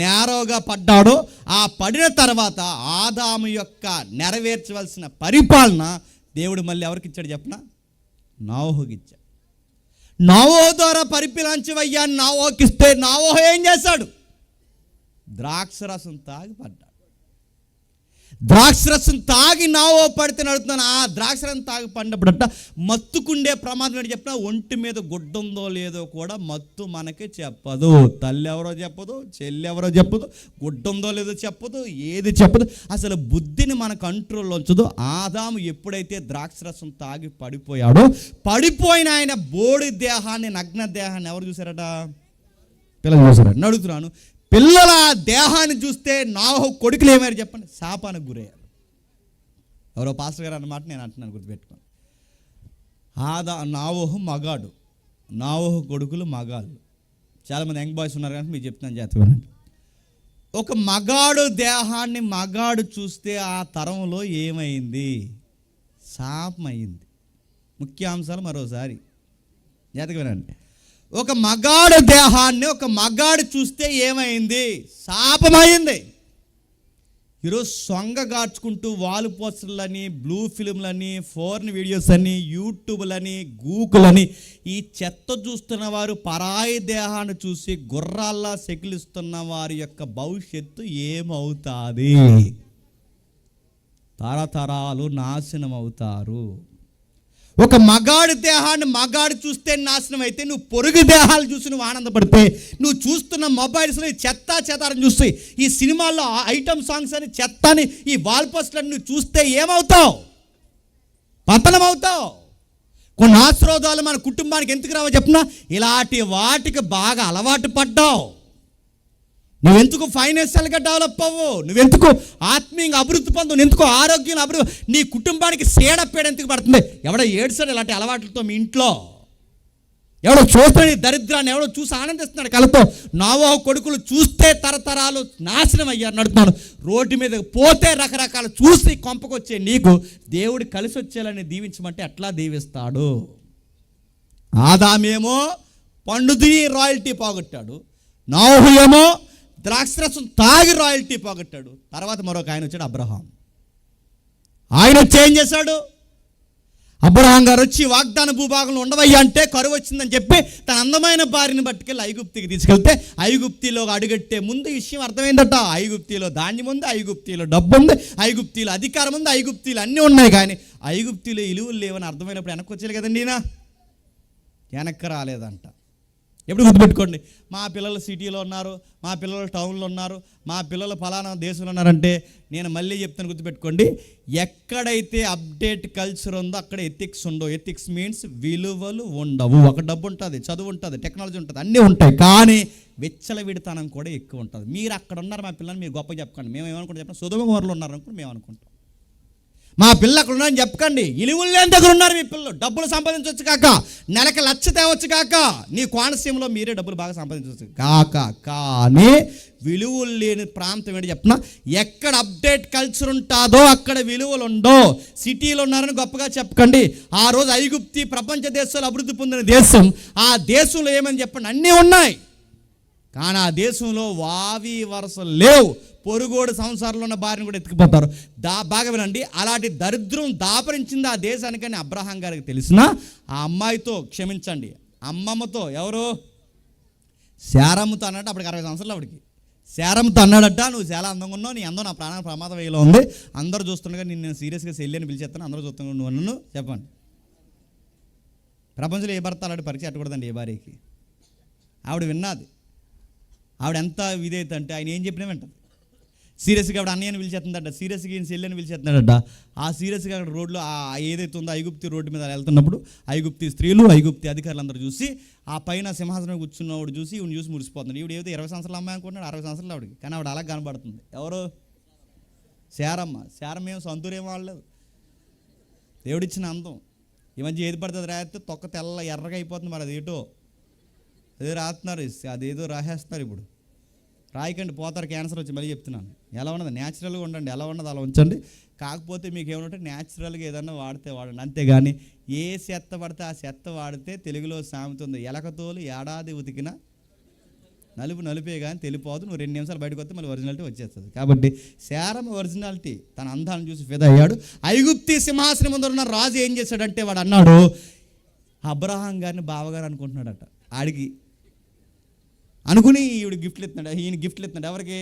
నేరోగా పడ్డాడో, ఆ పడిన తర్వాత ఆదాము యొక్క నెరవేర్చవలసిన పరిపాలన దేవుడు మళ్ళీ ఎవరికి ఇచ్చాడు చెప్పనా? నోవహుకి ఇచ్చాడు. నోవహు ద్వారా పరిపాలించవయ్యా నోవహుకిస్తే నోవహు ఏం చేశాడు? ద్రాక్షరసం తాగి పడ్డాడు. ద్రాక్షరసం తాగి నోవహు పడితే నడుతున్నాను. ఆ ద్రాక్షరసం తాగి పడినప్పుడట మత్తుకుండే ప్రమాదం ఏంటి చెప్పినా, ఒంటి మీద గుడ్డ ఉందో లేదో కూడా మత్తు మనకి చెప్పదు. తల్లి ఎవరో చెప్పదు, చెల్లి ఎవరో చెప్పదు, గుడ్డ ఉందో లేదో చెప్పదు, ఏది చెప్పదు. అసలు బుద్ధిని మన కంట్రోల్లో ఉంచదు. ఆదాము ఎప్పుడైతే ద్రాక్షరసం తాగి పడిపోయాడో, పడిపోయిన ఆయన బోడి దేహాన్ని, నగ్న దేహాన్ని ఎవరు చూశారట? పిల్లలు చూసారట. అడుగుతున్నాను, పిల్లల దేహాన్ని చూస్తే నోవహు కొడుకులు ఏమారు చెప్పండి? శాపానికి గురయ్యారు. ఎవరో పాస్టర్ గారు అన్నమాట నేను అంటున్నాను, గుర్తుపెట్టుకోండి. నోవహు మగాడు, నోవహు కొడుకులు మగాళ్ళు. చాలామంది యంగ్ బాయ్స్ ఉన్నారు కానీ మీకు చెప్తున్నాను జాగ్రత్తగా. ఒక మగాడు దేహాన్ని మగాడు చూస్తే ఆ తరంలో ఏమైంది? శాపం అయింది. ముఖ్యాంశాలు మరోసారి జాగ్రత్తగా వినండి. ఒక మగాడు దేహాన్ని ఒక మగాడు చూస్తే ఏమైంది? శాపమైంది. ఈరోజు సొంగగార్చుకుంటూ వాల్ పోస్టర్లని, బ్లూ ఫిల్మ్లని, ఫోర్న్ వీడియోస్ అని, యూట్యూబ్లని, గూగులని ఈ చెత్త చూస్తున్న వారు పరాయి దేహాన్ని చూసి గుర్రాల్లా సెకిలిస్తున్న వారి యొక్క భవిష్యత్తు ఏమవుతుంది? తరతరాలు నాశనం అవుతారు. ఒక మగాడి దేహాన్ని మగాడు చూస్తే నాశనం అయితే, నువ్వు పొరుగు దేహాలు చూసి నువ్వు ఆనందపడితే, నువ్వు చూస్తున్న మొబైల్స్లో ఈ చెత్తాన్ని చూస్తే, ఈ సినిమాల్లో ఐటమ్ సాంగ్స్ అని చెత్తని, ఈ వాల్ పోస్టర్ని నువ్వు చూస్తే ఏమవుతావు? పతనం అవుతావు. కొన్ని ఆశీర్వాదాలు మన కుటుంబానికి ఎందుకు రావో చెప్పినా, ఇలాంటి వాటికి బాగా అలవాటు పడ్డావు. నువ్వెందుకు ఫైనాన్షియల్గా డెవలప్ అవ్వు, నువ్వెందుకు ఆత్మీయంగా అభివృద్ధి పొందు, ఎందుకు ఆరోగ్యంగా అభివృద్ధి, నీ కుటుంబానికి సేడపేడ ఎందుకు పడుతుంది? ఎవడో ఏడ్చాడు ఇలాంటి అలవాట్లతో మీ ఇంట్లో? ఎవడో చూస్తాడు ఈ దరిద్రాన్ని, ఎవడో చూసి ఆనందిస్తున్నాడు కలతో. నోవహు కొడుకులు చూస్తే తరతరాలు నాశనం అయ్యారు. నడుతున్నాను, రోడ్డు మీద పోతే రకరకాల చూసి కొంపకొచ్చే నీకు దేవుడు కలిసి వచ్చేయాలని దీవించమంటే ఎట్లా దీవిస్తాడు? ఆదామేమో పండు తిని రాయల్టీ పోగొట్టాడు. నోహు ఏమో ద్రాక్షరసం తాగి రాయల్టీ పోగొట్టాడు. తర్వాత మరొక ఆయన వచ్చాడు, అబ్రహాం. ఆయన వచ్చి ఏం చేశాడు? అబ్రహాం గారు వచ్చి వాగ్దాన భూభాగంలో ఉండవయ్యా అంటే కరువు వచ్చిందని చెప్పి తన అందమైన భార్యని పట్టుకెళ్ళి ఐగుప్తికి తీసుకెళ్తే ఐగుప్తిలో అడుగట్టే ముందు ఈ విషయం అర్థమైందట. ఐగుప్తిలో ధాన్యం ఉంది, ఐగుప్తిలో డబ్బు ఉంది, ఐగుప్తిలో అధికారం ఉంది, ఐగుప్తిలో అన్నీ ఉన్నాయి. కానీ ఐగుప్తిలో ఇలువలు లేవని అర్థమైనప్పుడు వెనక్కి వచ్చేది కదండి. ఈయన వెనక్కి రాలేదంట. ఎప్పుడు గుర్తుపెట్టుకోండి, మా పిల్లలు సిటీలో ఉన్నారు, మా పిల్లలు టౌన్లో ఉన్నారు, మా పిల్లలు ఫలానా దేశంలో ఉన్నారంటే నేను మళ్ళీ చెప్తాను, గుర్తుపెట్టుకోండి. ఎక్కడైతే అప్డేట్ కల్చర్ ఉందో అక్కడ ఎథిక్స్ ఉండవు. ఎథిక్స్ మీన్స్ విలువలు ఉండవు. ఒక డబ్బు ఉంటుంది, చదువు ఉంటుంది, టెక్నాలజీ ఉంటుంది, అన్నీ ఉంటాయి. కానీ విచ్చలవిడితనం కూడా ఎక్కువ ఉంటుంది. మీరు అక్కడ ఉన్నారు, మా పిల్లల్ని మీరు గొప్పగా చెప్పకండి. మేము ఏమనుకుంటాం చెప్పండి, సొదొమ గొమొర్రాలో ఉన్నారు అనుకుంటే మేము అనుకుంటాం. మా పిల్లలు అక్కడ ఉన్నారని చెప్పకండి. ఇలువలు లేని దగ్గర ఉన్నారు మీ పిల్లలు. డబ్బులు సంపాదించవచ్చు కాక, నెలకి 1,00,000 తేవచ్చు కాక, నీ కోనసీమలో మీరే డబ్బులు బాగా సంపాదించవచ్చు కాక. కానీ విలువలు లేని ప్రాంతం ఏంటి చెప్పిన, ఎక్కడ అప్డేట్ కల్చర్ ఉంటుందో అక్కడ విలువలు ఉండో. సిటీలో ఉన్నారని గొప్పగా చెప్పకండి. ఆ రోజు ఐగుప్తి ప్రపంచ దేశాలు అభివృద్ధి పొందిన దేశం. ఆ దేశంలో ఏమని చెప్పండి, అన్నీ ఉన్నాయి. కానీ ఆ దేశంలో వావి వరసలు లేవు. పొరుగోడు సంసారంలో ఉన్న భార్యను కూడా ఎత్తుకుపోతారు. బాగా వినండి, అలాంటి దరిద్రం దాపరించింది ఆ దేశానికని అబ్రహాం గారికి తెలిసినా ఆ అమ్మాయితో, క్షమించండి, అమ్మమ్మతో, ఎవరు శారమ్మతో అన్నట్టు, అప్పటికి 60 సంవత్సరాలు ఆవిడికి. శారమ్మతో అన్నాడట, నువ్వు చాలా అందంగా ఉన్నావు, నీ అందం నా ప్రాణ ప్రమాదం వేయలో ఉంది, అందరూ చూస్తుండగా నేను సీరియస్గా సెల్లి అని పిలిచేస్తాను, అందరూ చూస్తున్నాను, నువ్వు నన్ను చెప్పండి. ప్రపంచంలో ఏ భర్త అలాంటి పరీక్ష అట్టకూడదండి ఏ భార్యకి. ఆవిడ విన్నది. ఆవిడ ఎంత విధేయత అంటే ఆయన ఏం చెప్పినా వింటది. సీరియస్గా ఆవిడ అన్నయ్యని పిలిచేస్తుందట, సీరియస్గా ఈయన చెల్లెని పిలిచేస్తున్నాడట. ఆ సీరియస్గా అక్కడ రోడ్లో ఏదైతే ఉందో ఐగుప్తి రోడ్డు మీద వెళ్తున్నప్పుడు ఐగుప్తి స్త్రీలు, ఐగుప్తి అధికారులు అందరూ చూసి ఆ పైన సింహాసనం కూర్చున్నవాడు చూసి ఈవిని చూసి మురిసిపోతున్నాడు. ఈవిడ ఏదో 20 సంవత్సరాల అమ్మాయి అనుకుంటున్నాడు, 60 సంవత్సరాలు ఆవిడకి. కానీ ఆవిడ అలా కనబడుతుంది. ఎవరు? శారమ్మ. శారమ్మ ఏమో సొంతూరేమో వాళ్ళలేదు, దేవుడిచ్చిన అందం. ఈ మధ్య ఏది పడుతుంది రాస్తే తొక్క తెల్ల ఎర్రగా అయిపోతుంది. మరి అది ఏటో అదే రాస్తున్నారు, అదేదో రాసేస్తున్నారు. ఇప్పుడు రాయకండి, పోతారు, క్యాన్సర్ వచ్చి. మళ్ళీ చెప్తున్నాను, ఎలా ఉన్నది న్యాచురల్గా ఉండండి, ఎలా ఉన్నది అలా ఉంచండి. కాకపోతే మీకు ఏమంటే న్యాచురల్గా ఏదన్నా వాడితే వాడండి, అంతేగాని ఏ చెత్త పడితే ఆ చెత్త వాడితే తెలుగులో సామెత ఉంది, ఎలకతోలు ఏడాది ఉతికిన నలుపు నలుపే కానీ తెలిపోదు, నువ్వు 2 నిమిషాలు బయటకు వస్తే మళ్ళీ ఒరిజినాలిటీ వచ్చేస్తుంది. కాబట్టి శారమ్మ ఒరిజినాలిటీ, తన అందాన్ని చూసి ఫిదా అయ్యాడు. ఐగుప్తి సింహాసనం ముందు ఉన్న రాజు ఏం చేశాడంటే వాడు అన్నాడు, అబ్రహాం గారిని బావగారు అనుకుంటున్నాడట. ఆడికి అనుకుని ఈవిడ గిఫ్ట్లు ఇస్తున్నాడు, ఈయన గిఫ్ట్లు ఇస్తున్నాడు. ఎవరికి?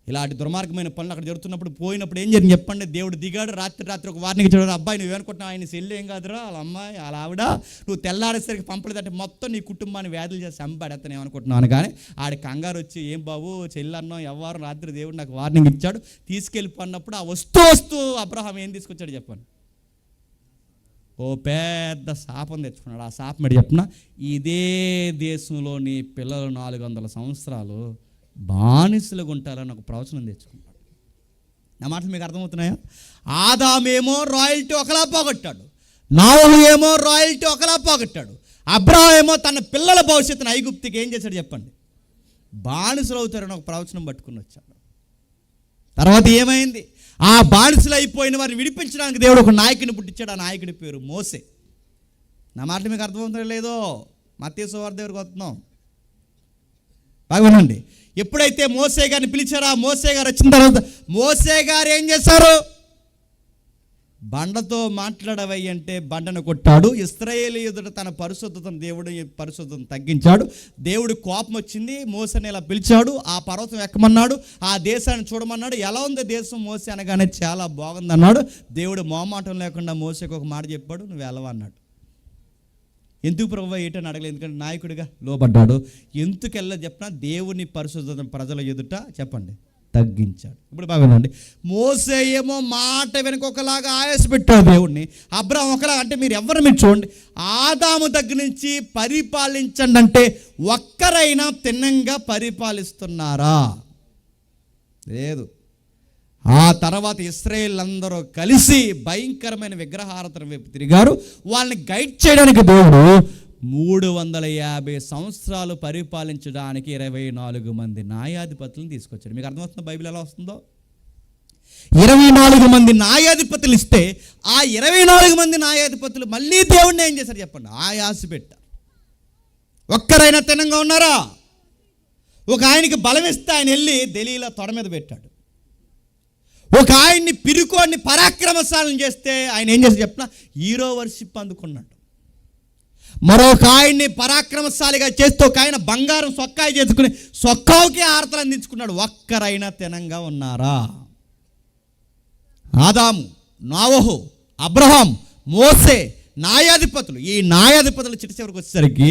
ఇలాంటి దుర్మార్గమైన పనులు అక్కడ జరుగుతున్నప్పుడు పోయినప్పుడు ఏం జరిగింది చెప్పండి. దేవుడు దిగాడు, రాత్రి ఒక వార్నింగ్ ఇచ్చాడు, అబ్బాయి నువ్వేనుకుంటున్నావు ఆయన సెల్లు ఏం కాదురా, వాళ్ళ అమ్మాయి వాళ్ళ ఆవిడ, నువ్వు తెల్లారేసరికి పంపలేదంటే మొత్తం నీ కుటుంబాన్ని వ్యాధులు చేసి చంపాడేస్తాను ఏమనుకుంటున్నాను. కానీ ఆడి కంగారు వచ్చి, ఏం బాబు చెల్లన్నో ఎవరు, రాత్రి దేవుడు నాకు వార్నింగ్ ఇచ్చాడు తీసుకెళ్ళిపోన్నప్పుడు ఆ వస్తూ అబ్రహాం ఏం తీసుకొచ్చాడు చెప్పండి, ఓ పెద్ద శాపం తెచ్చుకున్నాడు. ఆ శాపం ఏంటి చెప్పిన, ఇదే దేశంలో నీ పిల్లలు 400 సంవత్సరాలు బానిసలుగా ఉంటారని ఒక ప్రవచనం తెచ్చుకున్నాడు. నా మాటలు మీకు అర్థమవుతున్నాయా? ఆదామేమో రాయల్టీ ఒకలా పోగొట్టాడు, నోహు ఏమో రాయల్టీ ఒకలా పోగొట్టాడు, అబ్రహాం ఏమో తన పిల్లల భవిష్యత్తును ఐగుప్తికి ఏం చేశాడు చెప్పండి, బానిసలు అవుతారని ఒక ప్రవచనం పట్టుకుని వచ్చాడు. తర్వాత ఏమైంది? ఆ బానిసలు అయిపోయిన వారిని విడిపించడానికి దేవుడు ఒక నాయకుని పుట్టించాడు. ఆ నాయకుడి పేరు మోసే. నా మాటలు మీకు అర్థమవుతుందో లేదో? మత్తయి సువార్త దగ్గరికి వస్తున్నాం, బాగా వినండి. ఎప్పుడైతే మోసే గారిని పిలిచారో ఆ మోసే గారు వచ్చిన తర్వాత మోసే గారు ఏం చేశారు? బండతో మాట్లాడవయ్యి అంటే బండను కొట్టాడు. ఇశ్రాయేలు ఎదుట తన పరిశుద్ధతను, దేవుడు పరిశుద్ధతను తగ్గించాడు. దేవుడు కోపం వచ్చింది, మోసని ఇలా పిలిచాడు, ఆ పర్వతం ఎక్కమన్నాడు, ఆ దేశాన్ని చూడమన్నాడు. ఎలా ఉంది దేశం మోసే అనగానే చాలా బాగుంది అన్నాడు. దేవుడు మోమాటం లేకుండా మోసేకి ఒక మాట చెప్పాడు, నువ్వు వెళ్ళవా అన్నాడు. ఎందుకు ప్రభువా ఏటని అడగలేదు, ఎందుకంటే నాయకుడిగా లోబడ్డాడు. ఎందుకు వెళ్ళ చెప్పినా దేవుని పరిశుద్ధతను ప్రజల ఎదుట చెప్పండి తగ్గించాడు. ఇప్పుడు బాగుందండి. మోసే ఏమో మాట వెనుక ఒకలాగా ఆయాస పెట్టాడు దేవుడిని, అబ్రహాం ఒకలాగా. అంటే మీరు మీరు చూడండి, ఆదాము దగ్గర నుంచి పరిపాలించండి అంటే ఒక్కరైనా తిన్నంగా పరిపాలిస్తున్నారా? లేదు. ఆ తర్వాత ఇశ్రాయేల్ అందరూ కలిసి భయంకరమైన విగ్రహారాధన వైపు తిరిగారు. వాళ్ళని గైడ్ చేయడానికి దేవుడు 350 సంవత్సరాలు పరిపాలించడానికి 24 మంది న్యాయాధిపతులను తీసుకొచ్చాడు. మీకు అర్థమవుతుందో బైబిల్ ఎలా వస్తుందో? 24 మంది న్యాయాధిపతులు ఇస్తే ఆ 24 మంది న్యాయాధిపతులు మళ్ళీ దేవుడిని ఏం చేశారు చెప్పండి, ఆయాస పెట్టారు. ఒక్కరైనా తినంగా ఉన్నారా? ఒక ఆయనకి బలం ఇస్తే ఆయన వెళ్ళి దెలీలా తొడ మీద పెట్టాడు. ఒక ఆయన్ని పిరుకోని పరాక్రమశాలను చేస్తే ఆయన ఏం చేసి చెప్పిన హీరో వర్షిప్ అందుకున్నాడు. మరొక ఆయన్ని పరాక్రమశాలిగా చేస్తూ ఒక ఆయన బంగారం సొక్కాయి చేసుకుని సొక్కావుకే ఆరతలు అందించుకున్నాడు. ఒక్కరైనా తినంగా ఉన్నారా? ఆదాము, నోవహు, అబ్రహాం, మోసే, న్యాయాధిపతులు, ఈ న్యాయాధిపతులు చిట్ట చివరికి వచ్చేసరికి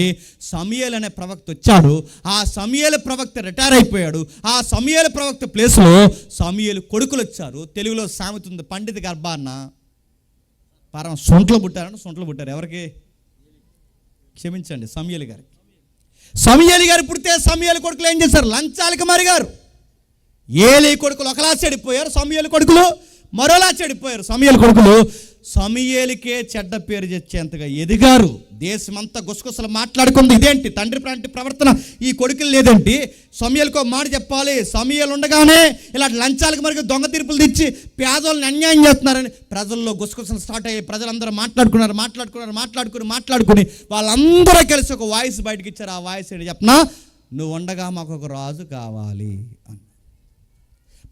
సమూయేలు అనే ప్రవక్త వచ్చాడు. ఆ సమూయేలు ప్రవక్త రిటైర్ అయిపోయాడు. ఆ సమూయేలు ప్రవక్త ప్లేస్లో సమూయేలు కొడుకులు వచ్చారు. తెలుగులో సామెత ఉంది, పండిత గర్భాన్న పరం సొంట్లో పుట్టారు. ఎవరికి? క్షమించండి, సమూయేలు గారికి. సమూయేలు గారు పుడితే సమూయేలు కొడుకులు ఏం చేశారు? లంచాలకు మరిగారు. ఏలీ కొడుకులు ఒకలా చెడిపోయారు, సమూయేలు కొడుకులు మరోలా చెడిపోయారు. సమూయేలు కొడుకులు సమూయేలుకే చెడ్డ పేరు తెచ్చేంతగా ఎదిగారు. దేశమంతా గుసగుసలు మాట్లాడుకుంది, ఇదేంటి తండ్రి ప్రాంటి ప్రవర్తన ఈ కొడుకులు లేదేంటి? సమూయేలుకో మాట చెప్పాలి. సమూయేలు ఉండగానే ఇలాంటి లంచాలకు మరిగి దొంగ తీర్పులు తెచ్చి పేదోళ్ళని అన్యాయం చేస్తున్నారని ప్రజల్లో గుసగుసలు స్టార్ట్ అయ్యి ప్రజలందరూ మాట్లాడుకుని వాళ్ళందరూ కలిసి ఒక వాయిస్ బయటకు ఇచ్చారు. ఆ వాయిస్ ఏంటి చెప్పనా? నువ్వు ఉండగా మాకు ఒక రాజు కావాలి అని.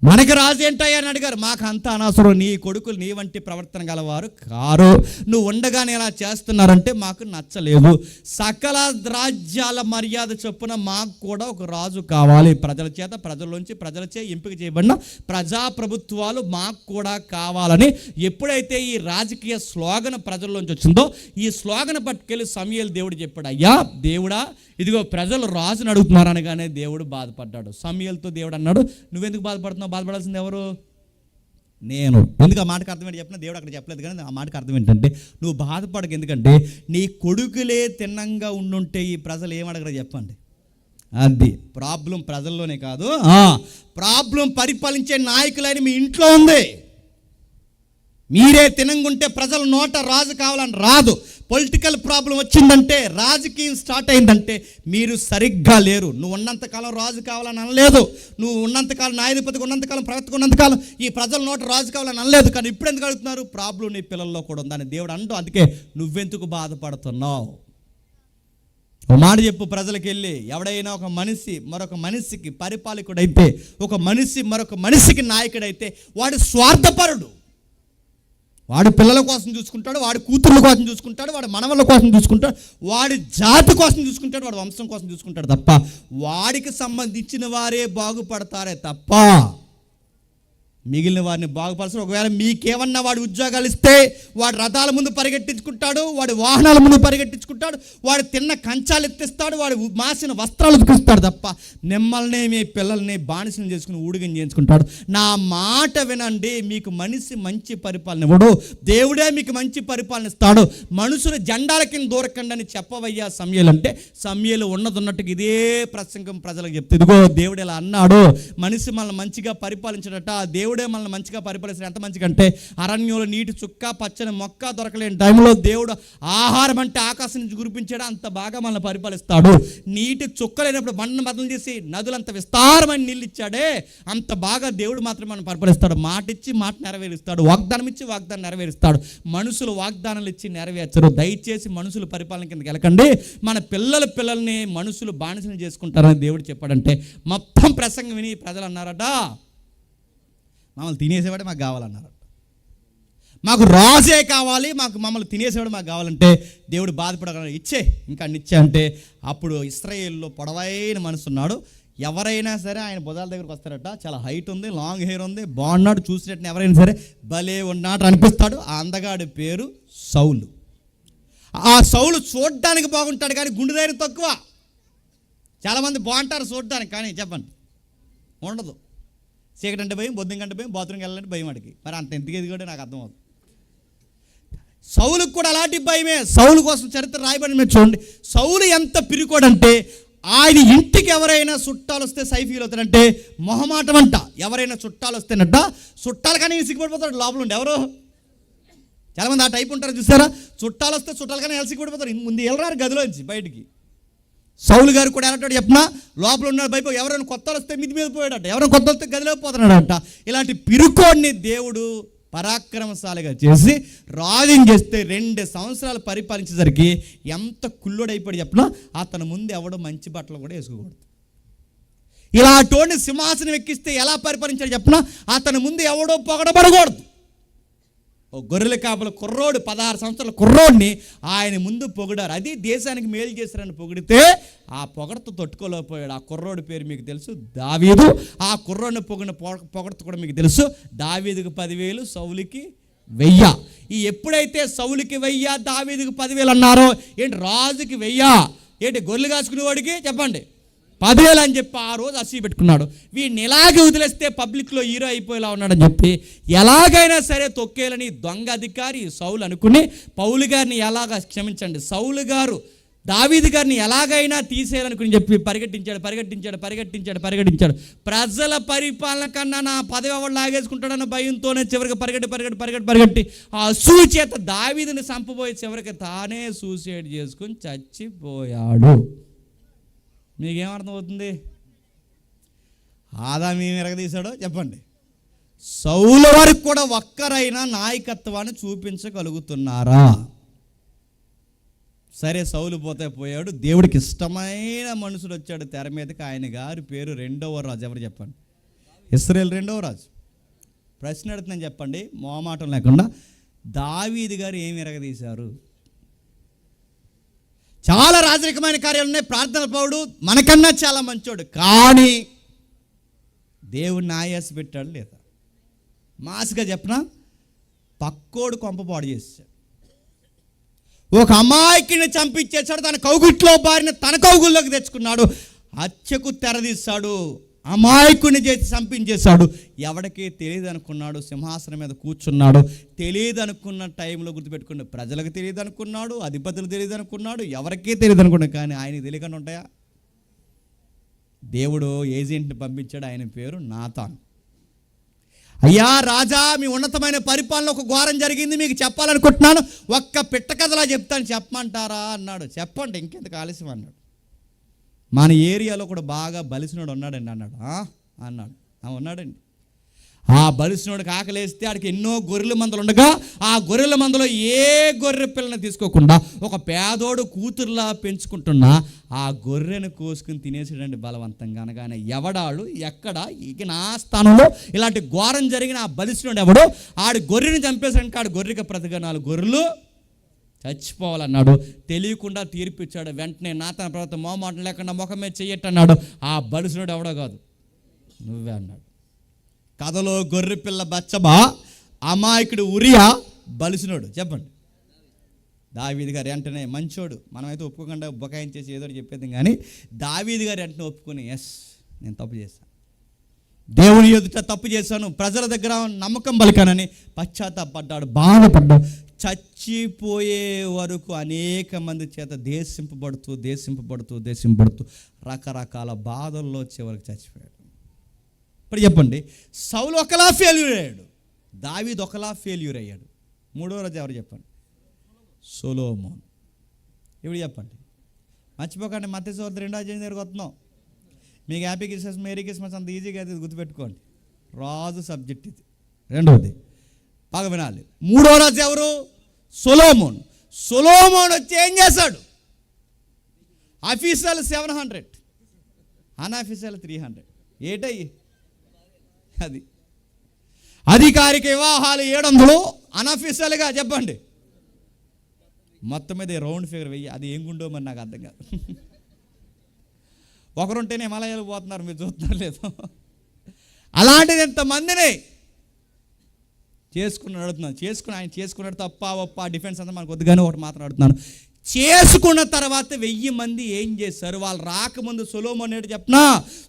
మనకి రాజు ఏంటయ్యా అని అడిగారు. మాకు అంత అనవసరం, నీ కొడుకులు నీ వంటి ప్రవర్తన గలవారు కారు, నువ్వు ఉండగానే ఎలా చేస్తున్నారంటే మాకు నచ్చలేదు. సకల రాజ్యాల మర్యాద చొప్పున మాకు కూడా ఒక రాజు కావాలి. ప్రజలచే ఎంపిక చేయబడిన ప్రజాప్రభుత్వాలు మాకు కూడా కావాలని ఎప్పుడైతే ఈ రాజకీయ స్లోగన్ ప్రజల్లోంచి వచ్చిందో ఈ స్లోగన్ పట్టుకెళ్ళి సమూయేలు దేవుడు చెప్పాడు, అయ్యా దేవుడా ఇదిగో ప్రజలు రాజుని అడుగుతున్నారు అనగానే దేవుడు బాధపడ్డాడు. సమూయేలుతో దేవుడు అన్నాడు, నువ్వెందుకు బాధపడుతున్నావు? బాధపడాల్సింది ఎవరు? నేను. ఎందుకు ఆ మాటకు అర్థం ఏంటి చెప్పిన? దేవుడు అక్కడ చెప్పలేదు, కానీ ఆ మాటకు అర్థం ఏంటంటే నువ్వు బాధపడకు. ఎందుకంటే నీ కొడుకులే తిన్నంగా ఉండుంటే ఈ ప్రజలు ఏమడగరు చెప్పండి. అది ప్రాబ్లం ప్రజల్లోనే కాదు, ప్రాబ్లం పరిపాలించే నాయకులని మీ ఇంట్లో ఉంది. మీరే తినంగుంటే ప్రజల నోట రాజు కావాలని రాదు. పొలిటికల్ ప్రాబ్లం వచ్చిందంటే, రాజకీయం స్టార్ట్ అయిందంటే మీరు సరిగ్గా లేరు. నువ్వు ఉన్నంతకాలం రాజు కావాలని అనలేదు. నువ్వు ఉన్నంతకాలం న్యాయాధిపతిగా ఉన్నంతకాలం ప్రవక్తగా ఉన్నంతకాలం ఈ ప్రజల నోట రాజు కావాలని అనలేదు. కానీ ఇప్పుడు ఎందుకు అడుగుతున్నారు? ప్రాబ్లం నీ పిల్లల్లో కూడా ఉందని దేవుడు అంటూ, అందుకే నువ్వెందుకు బాధపడుతున్నావు? ఒక మాట చెప్పు ప్రజలకు వెళ్ళి, ఎవడైనా ఒక మనిషి మరొక మనిషికి పరిపాలకుడైతే, ఒక మనిషి మరొక మనిషికి నాయకుడైతే వాడు స్వార్థపరుడు. వాడు పిల్లల కోసం చూసుకుంటాడు, వాడి కూతుర్ల కోసం చూసుకుంటాడు, వాడి మనవళ్ళ కోసం చూసుకుంటాడు, వాడి జాతి కోసం చూసుకుంటాడు, వాడి వంశం కోసం చూసుకుంటాడు తప్ప వాడికి సంబంధించిన వారే బాగుపడతారే తప్ప మిగిలిన వారిని బాగుపరచరు. ఒకవేళ మీకేమన్నా వాడు ఉద్యోగాలు ఇస్తే వాడు రథాల ముందు పరిగెట్టించుకుంటాడు, వాడి వాహనాల ముందు పరిగెట్టించుకుంటాడు, వాడు తిన్న కంచాలు ఎత్తిస్తాడు, వాడు మాసిన వస్త్రాలు ఉతికిస్తాడు తప్ప మిమ్మల్ని మీ పిల్లల్ని బానిసలు చేసుకుని ఊడిగం చేయించుకుంటాడు. నా మాట వినండి, మీకు మనిషి మంచి పరిపాలన ఇవ్వడు, దేవుడే మీకు మంచి పరిపాలన ఇస్తాడు. మనుషులు జెండాల కింద దూరకండి అని చెప్పవయ్యా సమూయేలు అంటే, సమూయేలు ఉన్నట్టుగా ఇదే ప్రసంగం ప్రజలకు చెప్తే, ఇదిగో దేవుడు ఇలా అన్నాడు, మనిషి మనల్ని మంచిగా పరిపాలించడట, దేవుడే మనల్ని మంచిగా పరిపాలిస్తాడు. ఎంత మంచిగా అరణ్యంలో నీటి చుక్క పచ్చని మొక్క దొరకలేని టైంలో దేవుడు ఆహారం అంటే ఆకాశం నుంచి కురిపించాడు, అంత బాగా మనల్ని పరిపాలిస్తాడు. నీటి చుక్క లేనప్పుడు బండను బదులు చేసి నదులంత విస్తారమైన నీళ్ళు ఇచ్చాడే, అంత బాగా దేవుడు మాత్రం మనం పరిపాలిస్తాడు. మాట ఇచ్చి మాట నెరవేరుస్తాడు, వాగ్దానం ఇచ్చి వాగ్దానం నెరవేరుస్తాడు. మనుషులు వాగ్దానాలు ఇచ్చి నెరవేర్చరు. దయచేసి మనుషులు పరిపాలన కిందకి వెళ్ళకండి. మన పిల్లల్ని మనుషులు బానిసలు చేసుకుంటారని దేవుడు చెప్పాడంటే మొత్తం ప్రసంగం విని ప్రజలు అన్నారట, మమ్మల్ని తినేసేవాడే మాకు కావాలన్నారట. మాకు రాజే కావాలి, మమ్మల్ని తినేసేవాడు మాకు కావాలంటే దేవుడు బాధపడగలడు. ఇంకా ఇచ్చే అంటే అప్పుడు ఇశ్రాయేలులో పొడవైన మనిషి ఉన్నాడు. ఎవరైనా సరే ఆయన భుజాల దగ్గరకు వస్తారట. చాలా హైట్ ఉంది, లాంగ్ హెయిర్ ఉంది, బాగున్నాడు, చూసినట్టు ఎవరైనా సరే భలే ఉన్నాడు అనిపిస్తాడు. ఆ అందగాడి పేరు సౌలు. ఆ సౌలు చూడడానికి బాగుంటాడు కానీ గుండె ధైర్యం తక్కువ. చాలామంది బాగుంటారు చూడడానికి, కానీ చెప్పండి ఉండదు. చీకటి అంటే భయం, బొద్దింకంటే భయం, బాత్రూమ్కి వెళ్ళాలంటే భయం అడిగి. మరి అంత ఎందుకు ఎదిగాడో నాకు అర్థమవుతుంది. సౌలుకు కూడా అలాంటి భయమే. సౌలు కోసం చరిత్ర రాయబడి మీరు చూడండి. సౌలు ఎంత పిరికోడంటే ఆయన ఇంటికి ఎవరైనా చుట్టాలు వస్తే ఫీల్ అవుతాడంటే మొహమాటం అంట. ఎవరైనా చుట్టాలు వస్తేనట్ట, చుట్టాలు కానీ సిగ్గుపడిపోతాడు లోపల ఉండి. ఎవరు చాలామంది ఆ టైప్ ఉంటారు చూసారా? చుట్టాలు వస్తే చుట్టాలు కానీ సిగ్గుపడిపోతారు, ముందు వెళ్ళరారు గదిలోంచి బయటికి. సౌలు గారు కూడా ఎలాంటి చెప్పినా లోపల ఉన్నాడు భయపో. ఎవరైనా కొత్తలు వస్తే మిది మీద పోయాడట, ఎవరైనా కొత్త వస్తే గదిలో పోతున్నాడంట. ఇలాంటి పిరుకోడిని దేవుడు పరాక్రమశాలిగా చేసి రాజుని చేస్తే 2 సంవత్సరాలు పరిపాలించేసరికి ఎంత కుళ్ళుడైపోయి చెప్పినా అతని ముందు ఎవడో మంచి బట్టలు కూడా వేసుకోకూడదు. ఇలా అటువంటి సింహాసనం ఎక్కిస్తే ఎలా పరిపాలించాడు చెప్పినా అతని ముందు ఎవడో పొగడబడకూడదు. ఓ గొర్రెల కాపల కుర్రోడు 16 సంవత్సరాల కుర్రోడిని ఆయన ముందు పొగిడారు. అది దేశానికి మేలు చేశారని పొగిడితే ఆ పొగడతో తట్టుకోలేకపోయాడు. ఆ కుర్రోడి పేరు మీకు తెలుసు, దావీదు. ఆ కుర్రోడిని పొగిడిన పొగడత కూడా మీకు తెలుసు. దావీదుకి 10,000, సౌలుకి 1000. ఈ ఎప్పుడైతే సౌలుకి 1000, దావీదుకి 10,000 అన్నారో, ఏంటి రాజుకి 1000, ఏంటి గొర్రెలు కాసుకునేవాడికి చెప్పండి 10,000 అని చెప్పి ఆ రోజు అసీ పెట్టుకున్నాడు. వీడిని ఎలాగే వదిలేస్తే పబ్లిక్లో హీరో అయిపోయేలా ఉన్నాడని చెప్పి ఎలాగైనా సరే తొక్కేయాలని దొంగ అధికారి సౌలు అనుకుని పౌలు గారిని సౌలు గారు దావీదు గారిని ఎలాగైనా తీసేయాలనుకుని చెప్పి పరిగెట్టించాడు. ప్రజల పరిపాలన కన్నా నా పదవి ఎవరు లాగేసుకుంటాడన్న భయంతోనే చివరికి పరిగెట్టి ఆ అసూయ చేత దావీదుని చంపబోయి చివరికి తానే సూసైడ్ చేసుకుని చచ్చిపోయాడు. మీకేమర్థం అవుతుంది? ఆదాము ఏమి ఎరగదీశాడో చెప్పండి. సౌలు వరకు కూడా ఒక్కరైనా నాయకత్వాన్ని చూపించగలుగుతున్నారా? సరే, సౌలు పోయాడు. దేవుడికి ఇష్టమైన మనుషుడు వచ్చాడు తెర మీదకి. ఆయన గారి పేరు 2వ రాజు. ఎవరు చెప్పండి? ఇశ్రాయేలు 2వ రాజు. ప్రశ్న అడుగుతున్నాను చెప్పండి, మోమాటం లేకుండా. దావీదు గారు ఏమి ఎరగదీశారు? చాలా రాజరికమైన కార్యాలు ఉన్నాయి. ప్రార్థన పౌరుడు, మనకన్నా చాలా మంచోడు. కానీ దేవుడిని ఆయాస పెట్టాడు లేదా? మాస్గా చెప్పిన పక్కోడు కొంపపాడు చేశాడు. ఒక అమాయకుని చంపించేశాడు. తన కౌగుట్లో బారిన తన కౌగుల్లోకి తెచ్చుకున్నాడు. హత్యకు తెరదీశాడు. అమాయకుని చేసి చంపించేశాడు. ఎవడికి తెలియదు అనుకున్నాడు. సింహాసనం మీద కూర్చున్నాడు. తెలియదు అనుకున్న టైంలో గుర్తుపెట్టుకున్నాడు. ప్రజలకు తెలియదు అనుకున్నాడు, అధిపతులు తెలియదు అనుకున్నాడు, ఎవరికీ తెలియదు అనుకున్నాడు. కానీ ఆయనకి తెలియకుండా ఉంటాయా? దేవుడు ఏజెంట్ని పంపించాడు. ఆయన పేరు నాతాను. అయ్యా రాజా, మీ ఉన్నతమైన పరిపాలన ఒక ఘోరం జరిగింది, మీకు చెప్పాలనుకుంటున్నాను. ఒక్క పిట్ట కథలా చెప్తాను, చెప్పమంటారా అన్నాడు. చెప్పండి, ఇంకెందుకు ఆలస్యం అన్నాడు. మన ఏరియాలో కూడా బాగా బలిసినోడు ఉన్నాడండి అన్నాడు. అన్నాడు. ఉన్నాడండి. ఆ బలిసినోడికి ఆకలేస్తే ఆడికి ఎన్నో గొర్రెల మందలు ఉండగా ఆ గొర్రెల మందలో ఏ గొర్రె పిల్లని తీసుకోకుండా ఒక పేదోడు కూతురులా పెంచుకుంటున్నా ఆ గొర్రెను కోసుకుని తినేసాడండి బలవంతంగా. అనగానే ఎవడాడు ఎక్కడ ఇక నా స్థానంలో ఇలాంటి ఘోరం జరిగిన ఆ బలిసినోడు ఎవడో ఆడు గొర్రెని చంపేసాడు. ఆడు గొర్రెకి ప్రతిగా 4 గొర్రెలు చచ్చిపోవాలన్నాడు. తెలియకుండా తీర్పిచ్చాడు. వెంటనే నాతన ప్రవర్త మోమాటం లేకుండా ముఖమే చెయ్యట్టన్నాడు. ఆ బలిసినోడు ఎవడో కాదు, నువ్వే అన్నాడు. కథలో గొర్రె పిల్ల బచ్చబా, అమాయకుడు ఉరియా, బలిసినోడు చెప్పండి. దావీదు గారు వెంటనే మంచోడు. మనమైతే ఒప్పుకోకుండా బొకాయించేసి ఏదో చెప్పేది. కానీ దావీదు గారు వెంటనే ఒప్పుకొని, ఎస్ నేను తప్పు చేశాను, దేవుని ఎదుట తప్పు చేశాను, ప్రజల దగ్గర నమ్మకం బలికానని పశ్చాత్తాపడ్డాడు, బాధపడ్డాడు. చచ్చిపోయే వరకు అనేక మంది చేత దేశింపబడుతూ రకరకాల బాధల్లో చివరికి చచ్చిపోయాడు. ఇప్పుడు చెప్పండి, సౌలు ఒకలా ఫెయిల్యూర్ అయ్యాడు, దావీదు ఒకలా ఫెయిల్యూర్ అయ్యాడు. 3వ రోజు ఎవరు చెప్పండి? సొలొమోన్. ఇప్పుడు చెప్పండి, మర్చిపోకండి. మత్తయి సువార్త 2వ అధ్యాయం దగ్గరకు వస్తున్నాం. మీకు హ్యాపీ క్రిస్మస్, మేరీ క్రిస్మస్ అంత ఈజీగా అయితే గుర్తుపెట్టుకోండి. రాజు సబ్జెక్ట్ ఇది. 2వది బాగా వినాలి. 3వ రాజు ఎవరు? సొలొమోన్. సొలొమోన్ వచ్చి ఏం చేశాడు? Official 700, unofficial 300. ఏటయ్యి అది? అధికారిక వివాహాలు 700, అన్అఫీషియల్గా చెప్పండి మొత్తం మీద రౌండ్ ఫిగర్ 1000. అది ఏం గుండో మరి నాకు అర్థం కాదు. ఒకరుంటేనే హిమాలయాలు పోతున్నారు, మీరు చూస్తున్నారు లేదు? అలాంటిది ఎంతమందిని చేసుకుని ఆయన చేసుకున్నాడు. తప్ప ఒప్ప డిఫెన్స్ అంతా మనకు వద్దుగానే ఒకటి మాత్రం అడుగుతున్నాను. చేసుకున్న తర్వాత 1000 మంది ఏం చేశారు? వాళ్ళు రాకముందు సొలొమోన్ ఏంటి చెప్పనా?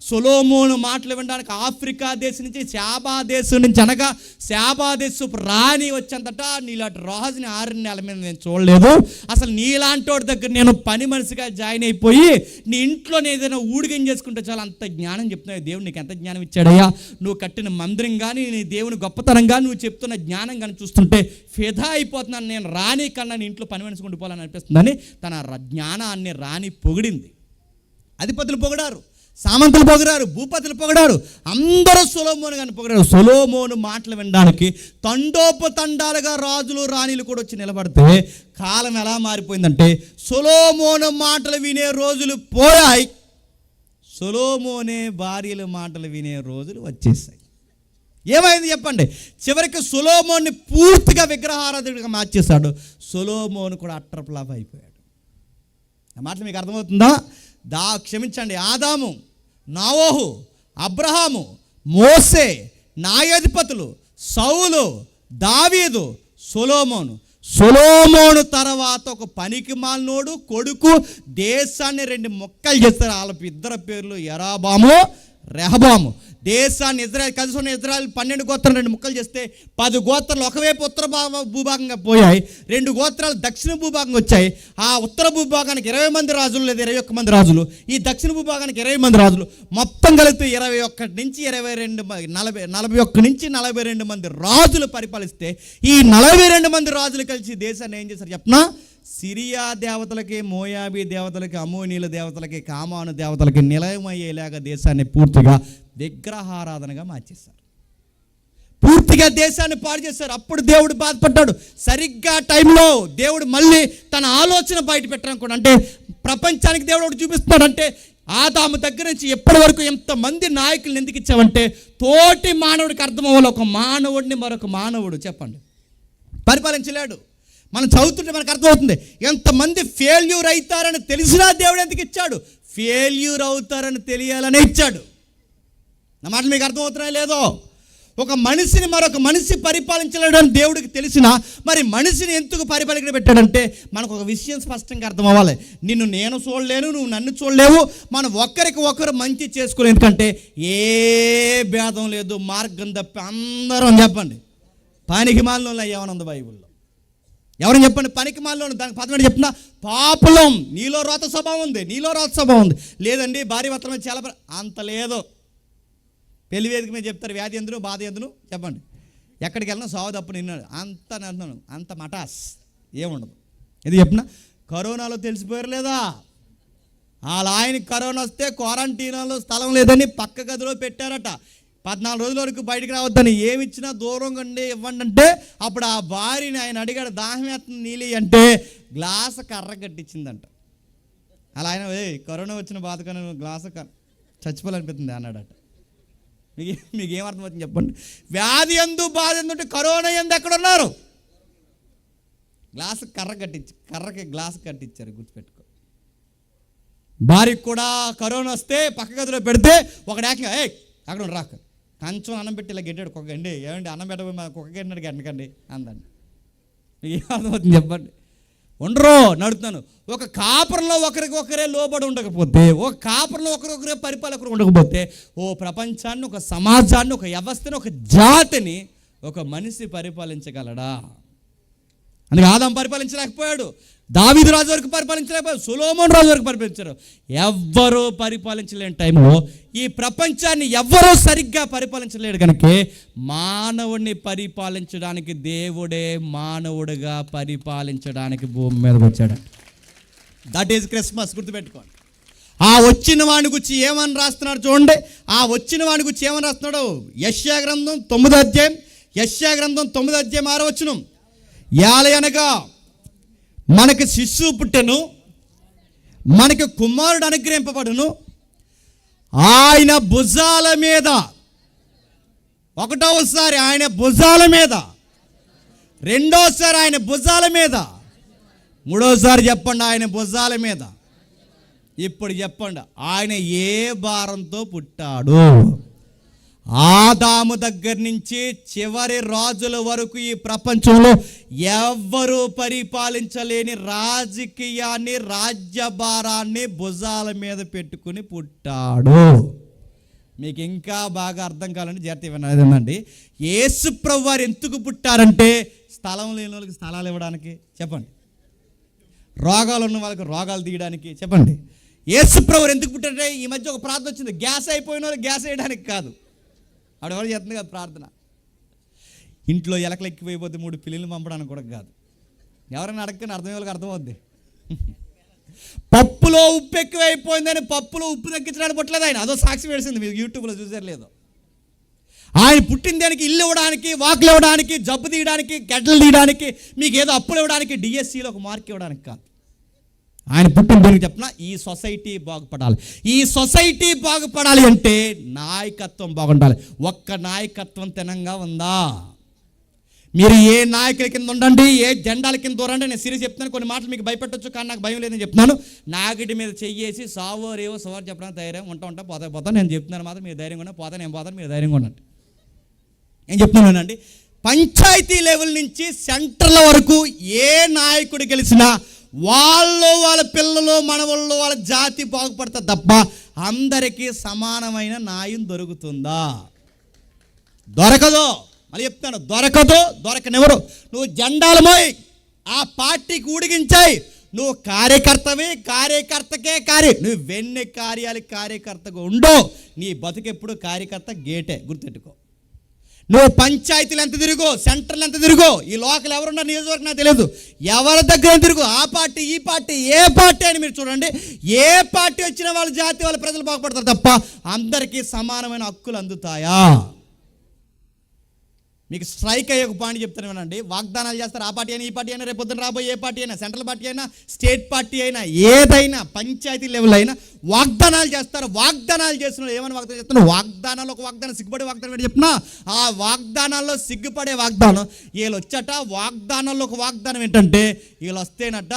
సొలొమోను మాటలు వినడానికి ఆఫ్రికా దేశం నుంచి, శాబా దేశం నుంచి, అనగా శాబా దేశపు రాణి వచ్చేంతట. నీలాంటి రాజుని 6 నెలల మీద నేను చూడలేదు. అసలు నీలాంటి వాడి దగ్గర నేను పని మనిషిగా జాయిన్ అయిపోయి నీ ఇంట్లో ఏదైనా ఊడిగం చేసుకుంటే చాలా అంత జ్ఞానం చెప్తున్నావు. దేవుడు నీకు ఎంత జ్ఞానం ఇచ్చాడయ్యా? నువ్వు కట్టిన మందిరం కానీ, నీ దేవుని గొప్పతనం కానీ, నువ్వు చెప్తున్న జ్ఞానం కానీ చూస్తుంటే ఫిదా అయిపోతున్నాను. నేను రాణి కన్నా నీ ఇంట్లో పని మనిషిగా ఉండిపోవాలని అనిపిస్తుంది అని తన జ్ఞానాన్ని రాణి పొగిడింది. అధిపతులు పొగిడారు, సామంతులు పొగిడారు, భూపతులు పొగిడారు, అందరూ సొలొమోను గారిని పొగిడారు. సొలొమోను మాటలు వినడానికి తండోపతండాలుగా రాజులు రాణిలు కూడా వచ్చి నిలబడితే కాలం ఎలా మారిపోయిందంటే సొలొమోను మాటలు వినే రోజులు పోయాయి, సొలొమోనే భార్యల మాటలు వినే రోజులు వచ్చేసాయి. ఏమైంది చెప్పండి? చివరికి సొలొమోన్ని పూర్తిగా విగ్రహారాధకుడిగా మార్చేశాడు. సొలొమోను కూడా అట్టర్ ఫ్లాప్ అయిపోయాడు. ఆ మాటలు మీకు అర్థమవుతుందా? క్షమించండి, ఆదాము, నోవహు, అబ్రహాము, మోసే, న్యాయాధిపతులు, సౌలు, దావీదు, సొలొమోను తర్వాత ఒక పనికి మాలినోడు కొడుకు దేశాన్ని 2 ముక్కలు చేస్తారు. వాళ్ళ ఇద్దరు పేర్లు యరాబాము, రెహబాము. దేశాన్ని ఇజ్రాయెల్ కలిసి ఉన్న ఇజ్రాయెల్ 12 గోత్రాలు 2 ముక్కలు చేస్తే 10 గోత్రాలు ఒకవైపు ఉత్తర భూభాగంగా పోయాయి, 2 గోత్రాలు దక్షిణ భూభాగంగా వచ్చాయి. ఆ ఉత్తర భూభాగానికి 20 మంది రాజులు లేదా 21 మంది రాజులు, ఈ దక్షిణ భూభాగానికి 20 మంది రాజులు, మొత్తం కలిపి 21 నుంచి 22 41 నుంచి 42 మంది రాజులు పరిపాలిస్తే ఈ 42 మంది రాజులు కలిసి దేశాన్ని ఏం చేశారు చెప్పనా? సిరియా దేవతలకి, మోయాబీ దేవతలకి, అమోనీల దేవతలకి, కామాను దేవతలకి నిలయమయ్యేలాగా దేశాన్ని పూర్తిగా విగ్రహారాధనగా మార్చేశారు. పూర్తిగా దేశాన్ని పాడు చేశారు. అప్పుడు దేవుడు బాధపడ్డాడు. సరిగ్గా టైంలో దేవుడు మళ్ళీ తన ఆలోచన బయట పెట్టాలనుకోండి. అంటే ప్రపంచానికి దేవుడు చూపిస్తున్నాడు. అంటే ఆదాము దగ్గర నుంచి ఎప్పటి వరకు ఎంతమంది నాయకులను ఎందుకు ఇచ్చావంటే తోటి మానవుడికి అర్థం అవ్వాలి. ఒక మానవుడిని మరొక మానవుడు చెప్పండి పరిపాలించలేడు. మనం చదువుతుంటే మనకు అర్థమవుతుంది. ఎంతమంది ఫెయిల్యూర్ అవుతారని తెలిసినా దేవుడు ఎందుకు ఇచ్చాడు? ఫెయిల్యూర్ అవుతారని తెలియాలనే ఇచ్చాడు. నా మాటలు మీకు అర్థమవుతున్నాయో లేదో? ఒక మనిషిని మరొక మనిషి పరిపాలించలేడని దేవుడికి తెలిసినా మరి మనిషిని ఎందుకు పరిపాలన పెట్టాడంటే మనకు ఒక విషయం స్పష్టంగా అర్థం అవ్వాలి. నిన్ను నేను చూడలేను, నువ్వు నన్ను చూడలేవు, మనం ఒకరికి ఒకరు మంచి చేసుకోలేదు. ఎందుకంటే ఏ భేదం లేదు, మార్గం తప్పి అందరం చెప్పండి పనికి మాలిన ఏమనుంది బైబిల్లో? ఎవరైనా చెప్పండి పనికి మాలిన దానికి పదమని చెప్తున్నా పాపులం. నీలో రోత స్వభావం ఉంది, నీలో రోత స్వభావం ఉంది. లేదండి భార్య భర్తల మీద చాలా అంత లేదు. పెళ్లి వేదిక మీద చెప్తారు వ్యాధి ఎందును బాధ ఎందును చెప్పండి. ఎక్కడికి వెళ్ళినా సావు తప్పు నిన్నాడు అంత అంటున్నాను, అంత మటాస్ ఏముండదు. ఇది చెప్పిన కరోనాలో తెలిసిపోయారు లేదా? వాళ్ళ ఆయనకి కరోనా వస్తే క్వారంటైన్లో స్థలం లేదని పక్క గదిలో పెట్టారట. 14 రోజుల వరకు బయటికి రావద్దని, ఏమిచ్చినా దూరంగా ఇవ్వండి అంటే అప్పుడు ఆ భార్యని ఆయన అడిగాడు, దాహం వేస్తుంది నీళ్ళు అంటే గ్లాసు కర్ర కట్టించిందంట. అలా ఆయన కరోనా వచ్చిన బాధకన్నా గ్లాసు చచ్చిపోవాలనిపిస్తుంది అన్నాడట. మీకు ఏమర్థమవుతుంది చెప్పండి? వ్యాధి ఎందు బాధ ఎందుంటే కరోనా ఎందు ఎక్కడ ఉన్నారు? గ్లాసు కర్రకి గ్లాసు కట్టించారు. గుర్తుపెట్టుకో. భార్యకి కూడా కరోనా వస్తే పక్క గదిలో పెడితే ఒకడేక అక్కడ రాక కంచం అన్నం పెట్టి ఇలా గెట్టాడు కుక్కండి. ఏమండి అన్నం పెట్టబోయి మా కుక్క గెట్టినాడు గెట్టకండి అందండి. మీకు ఏమర్థమవుతుంది చెప్పండి? ఉండరు నడుతున్నాను. ఒక కాపురంలో ఒకరికి ఒకరే లోబడి ఉండకపోతే, ఒక కాపురంలో ఒకరొకరే పరిపాలకులు ఉండకపోతే ఓ ప్రపంచాన్ని, ఒక సమాజాన్ని, ఒక వ్యవస్థని, ఒక జాతిని ఒక మనిషి పరిపాలించగలడా? అందుకే ఆదాం పరిపాలించలేకపోయాడు, దావీదు రాజు వరకు పరిపాలించలేకపోయాడు, సొలొమోను రాజు వరకు పరిపాలించారు. ఎవ్వరూ పరిపాలించలేని టైంలో ఈ ప్రపంచాన్ని ఎవ్వరూ సరిగ్గా పరిపాలించలేడు. కనుక మానవుడిని పరిపాలించడానికి దేవుడే మానవుడిగా పరిపాలించడానికి భూమి మీదకి వచ్చాడు. That is Christmas. గుర్తుపెట్టుకోండి. ఆ వచ్చిన వాడిని గురించి ఏమని రాస్తున్నాడు చూడండి. ఆ వచ్చిన వాడిని గురించి ఏమని రాస్తున్నాడు? యెషయా గ్రంథం 9వ అధ్యాయం, యెషయా గ్రంథం 9వ అధ్యాయం 6వ వచనం. యాలయనగా మనకి శిశువు పుట్టెను, మనకి కుమారుడు అనుగ్రహింపబడును, ఆయన భుజాల మీద, ఒకటోసారి ఆయన భుజాల మీద, రెండోసారి ఆయన భుజాల మీద, మూడోసారి చెప్పండి ఆయన భుజాల మీద. ఇప్పుడు చెప్పండి ఆయన ఏ భారంతో పుట్టాడు? ఆదాము దగ్గర నుంచి చివరి రాజుల వరకు ఈ ప్రపంచంలో ఎవ్వరూ పరిపాలించలేని రాజకీయాన్ని, రాజ్యభారాన్ని భుజాల మీద పెట్టుకుని పుట్టాడు. మీకు ఇంకా బాగా అర్థం కావాలంటే జాగ్రత్త వినండి. యేసు ప్రభువు వారు ఎందుకు పుట్టారంటే స్థలం లేని వాళ్ళకి స్థలాలు ఇవ్వడానికి చెప్పండి, రోగాలు ఉన్న వాళ్ళకి రోగాలు తీయడానికి చెప్పండి. యేసు ప్రభువు ఎందుకు పుట్టారంటే ఈ మధ్య ఒక ప్రార్థన వచ్చింది, గ్యాస్ అయిపోయిన వాళ్ళు గ్యాస్ వేయడానికి కాదు. ఆవిడ ఎవరు చేస్తుంది కదా ప్రార్థన. ఇంట్లో ఎలకలు ఎక్కిపోయిపోతే 3 పిల్లలు పంపడానికి కూడా కాదు. ఎవరైనా అడగని అర్థమయ్యే వాళ్ళకి అర్థమవుద్ది. పప్పులో ఉప్పు ఎక్కువైపోయిందని పప్పులో ఉప్పు తగ్గించడానికి పుట్టలేదు ఆయన. అదో సాక్షి వేసింది, మీరు యూట్యూబ్లో చూసారు లేదు. ఆయన పుట్టిన దానికి ఇల్లు ఇవ్వడానికి, వాకులు ఇవ్వడానికి, జబ్బు తీయడానికి, గడ్డలు తీయడానికి, మీకు ఏదో అప్పులు ఇవ్వడానికి, డిఎస్సిలో ఒక మార్క్ ఇవ్వడానికి కాదు. ఆయన పుట్టిన దానికి చెప్పిన ఈ సొసైటీ బాగుపడాలి. ఈ సొసైటీ బాగుపడాలి అంటే నాయకత్వం బాగుండాలి. ఒక్క నాయకత్వం తినంగా ఉందా? మీరు ఏ నాయకుల కింద ఉండండి, ఏ జెండాల కింద దూరండి. నేను సీరియస్ చెప్తున్నాను, కొన్ని మాటలు మీకు భయపెట్టొచ్చు, కానీ నాకు భయం లేదని చెప్తున్నాను. నాగిటి మీద చెయ్యేసి సావో రేవో సవారు చెప్పడానికి ధైర్యం ఉంటా పోతా నేను చెప్తున్నాను మాత్రం మీరు ధైర్యంగా ఉన్నా, పోతా నేను పోతాను, మీరు ధైర్యంగా ఉండండి. నేను చెప్తున్నానండి, పంచాయతీ లెవెల్ నుంచి సెంటర్ల వరకు ఏ నాయకుడు గెలిచినా వాళ్ళ పిల్లలు, మనవాళ్ళు, వాళ్ళ జాతి బాగుపడతా తప్ప అందరికీ సమానమైన న్యాయం దొరుకుతుందా? దొరకదు. మళ్ళీ చెప్తాను, దొరకనివ్వరు. నువ్వు జెండాలు మోయి, ఆ పార్టీకి ఊడిగించాయి, నువ్వు కార్యకర్తకే నువ్వు వెన్నె కార్యకర్తగా ఉండో, నీ బతుకెప్పుడు కార్యకర్త గేటే, గుర్తెట్టుకో. నువ్వు పంచాయతీలు ఎంత తిరుగు, సెంటర్లు ఎంత తిరుగు, ఈ లోకల్ ఎవరున్నారు నియోజకవర్గం నాకు తెలియదు, ఎవరి దగ్గర తిరుగు, ఆ పార్టీ ఈ పార్టీ ఏ పార్టీ అని మీరు చూడండి, ఏ పార్టీ వచ్చినా వాళ్ళ జాతి వాళ్ళ ప్రజలు బాగుపడతారు తప్ప అందరికీ సమానమైన హక్కులు అందుతాయా? మీకు స్ట్రైక్ అయ్యే ఒక పాయింట్ చెప్తాను వినండి. వాగ్దానాలు చేస్తారు, ఆ పార్టీ అయినా ఈ పార్టీ అయినా, రేపు పొద్దున రాబోయే ఏ పార్టీ అయినా, సెంట్రల్ పార్టీ అయినా, స్టేట్ పార్టీ అయినా, ఏదైనా పంచాయతీ లెవెల్ అయినా వాగ్దానాలు చేస్తారు. వాగ్దానాలు చేస్తున్నారు. ఏమైనా వాగ్దానం చేస్తున్నారు? వాగ్దానాలు ఒక వాగ్దానం, సిగ్గుపడే వాగ్దానం ఏంటి చెప్పినా, ఆ వాగ్దానాల్లో సిగ్గుపడే వాగ్దానం. వీళ్ళు వచ్చట వాగ్దానాల్లో ఒక వాగ్దానం ఏంటంటే, వీళ్ళు వస్తేనట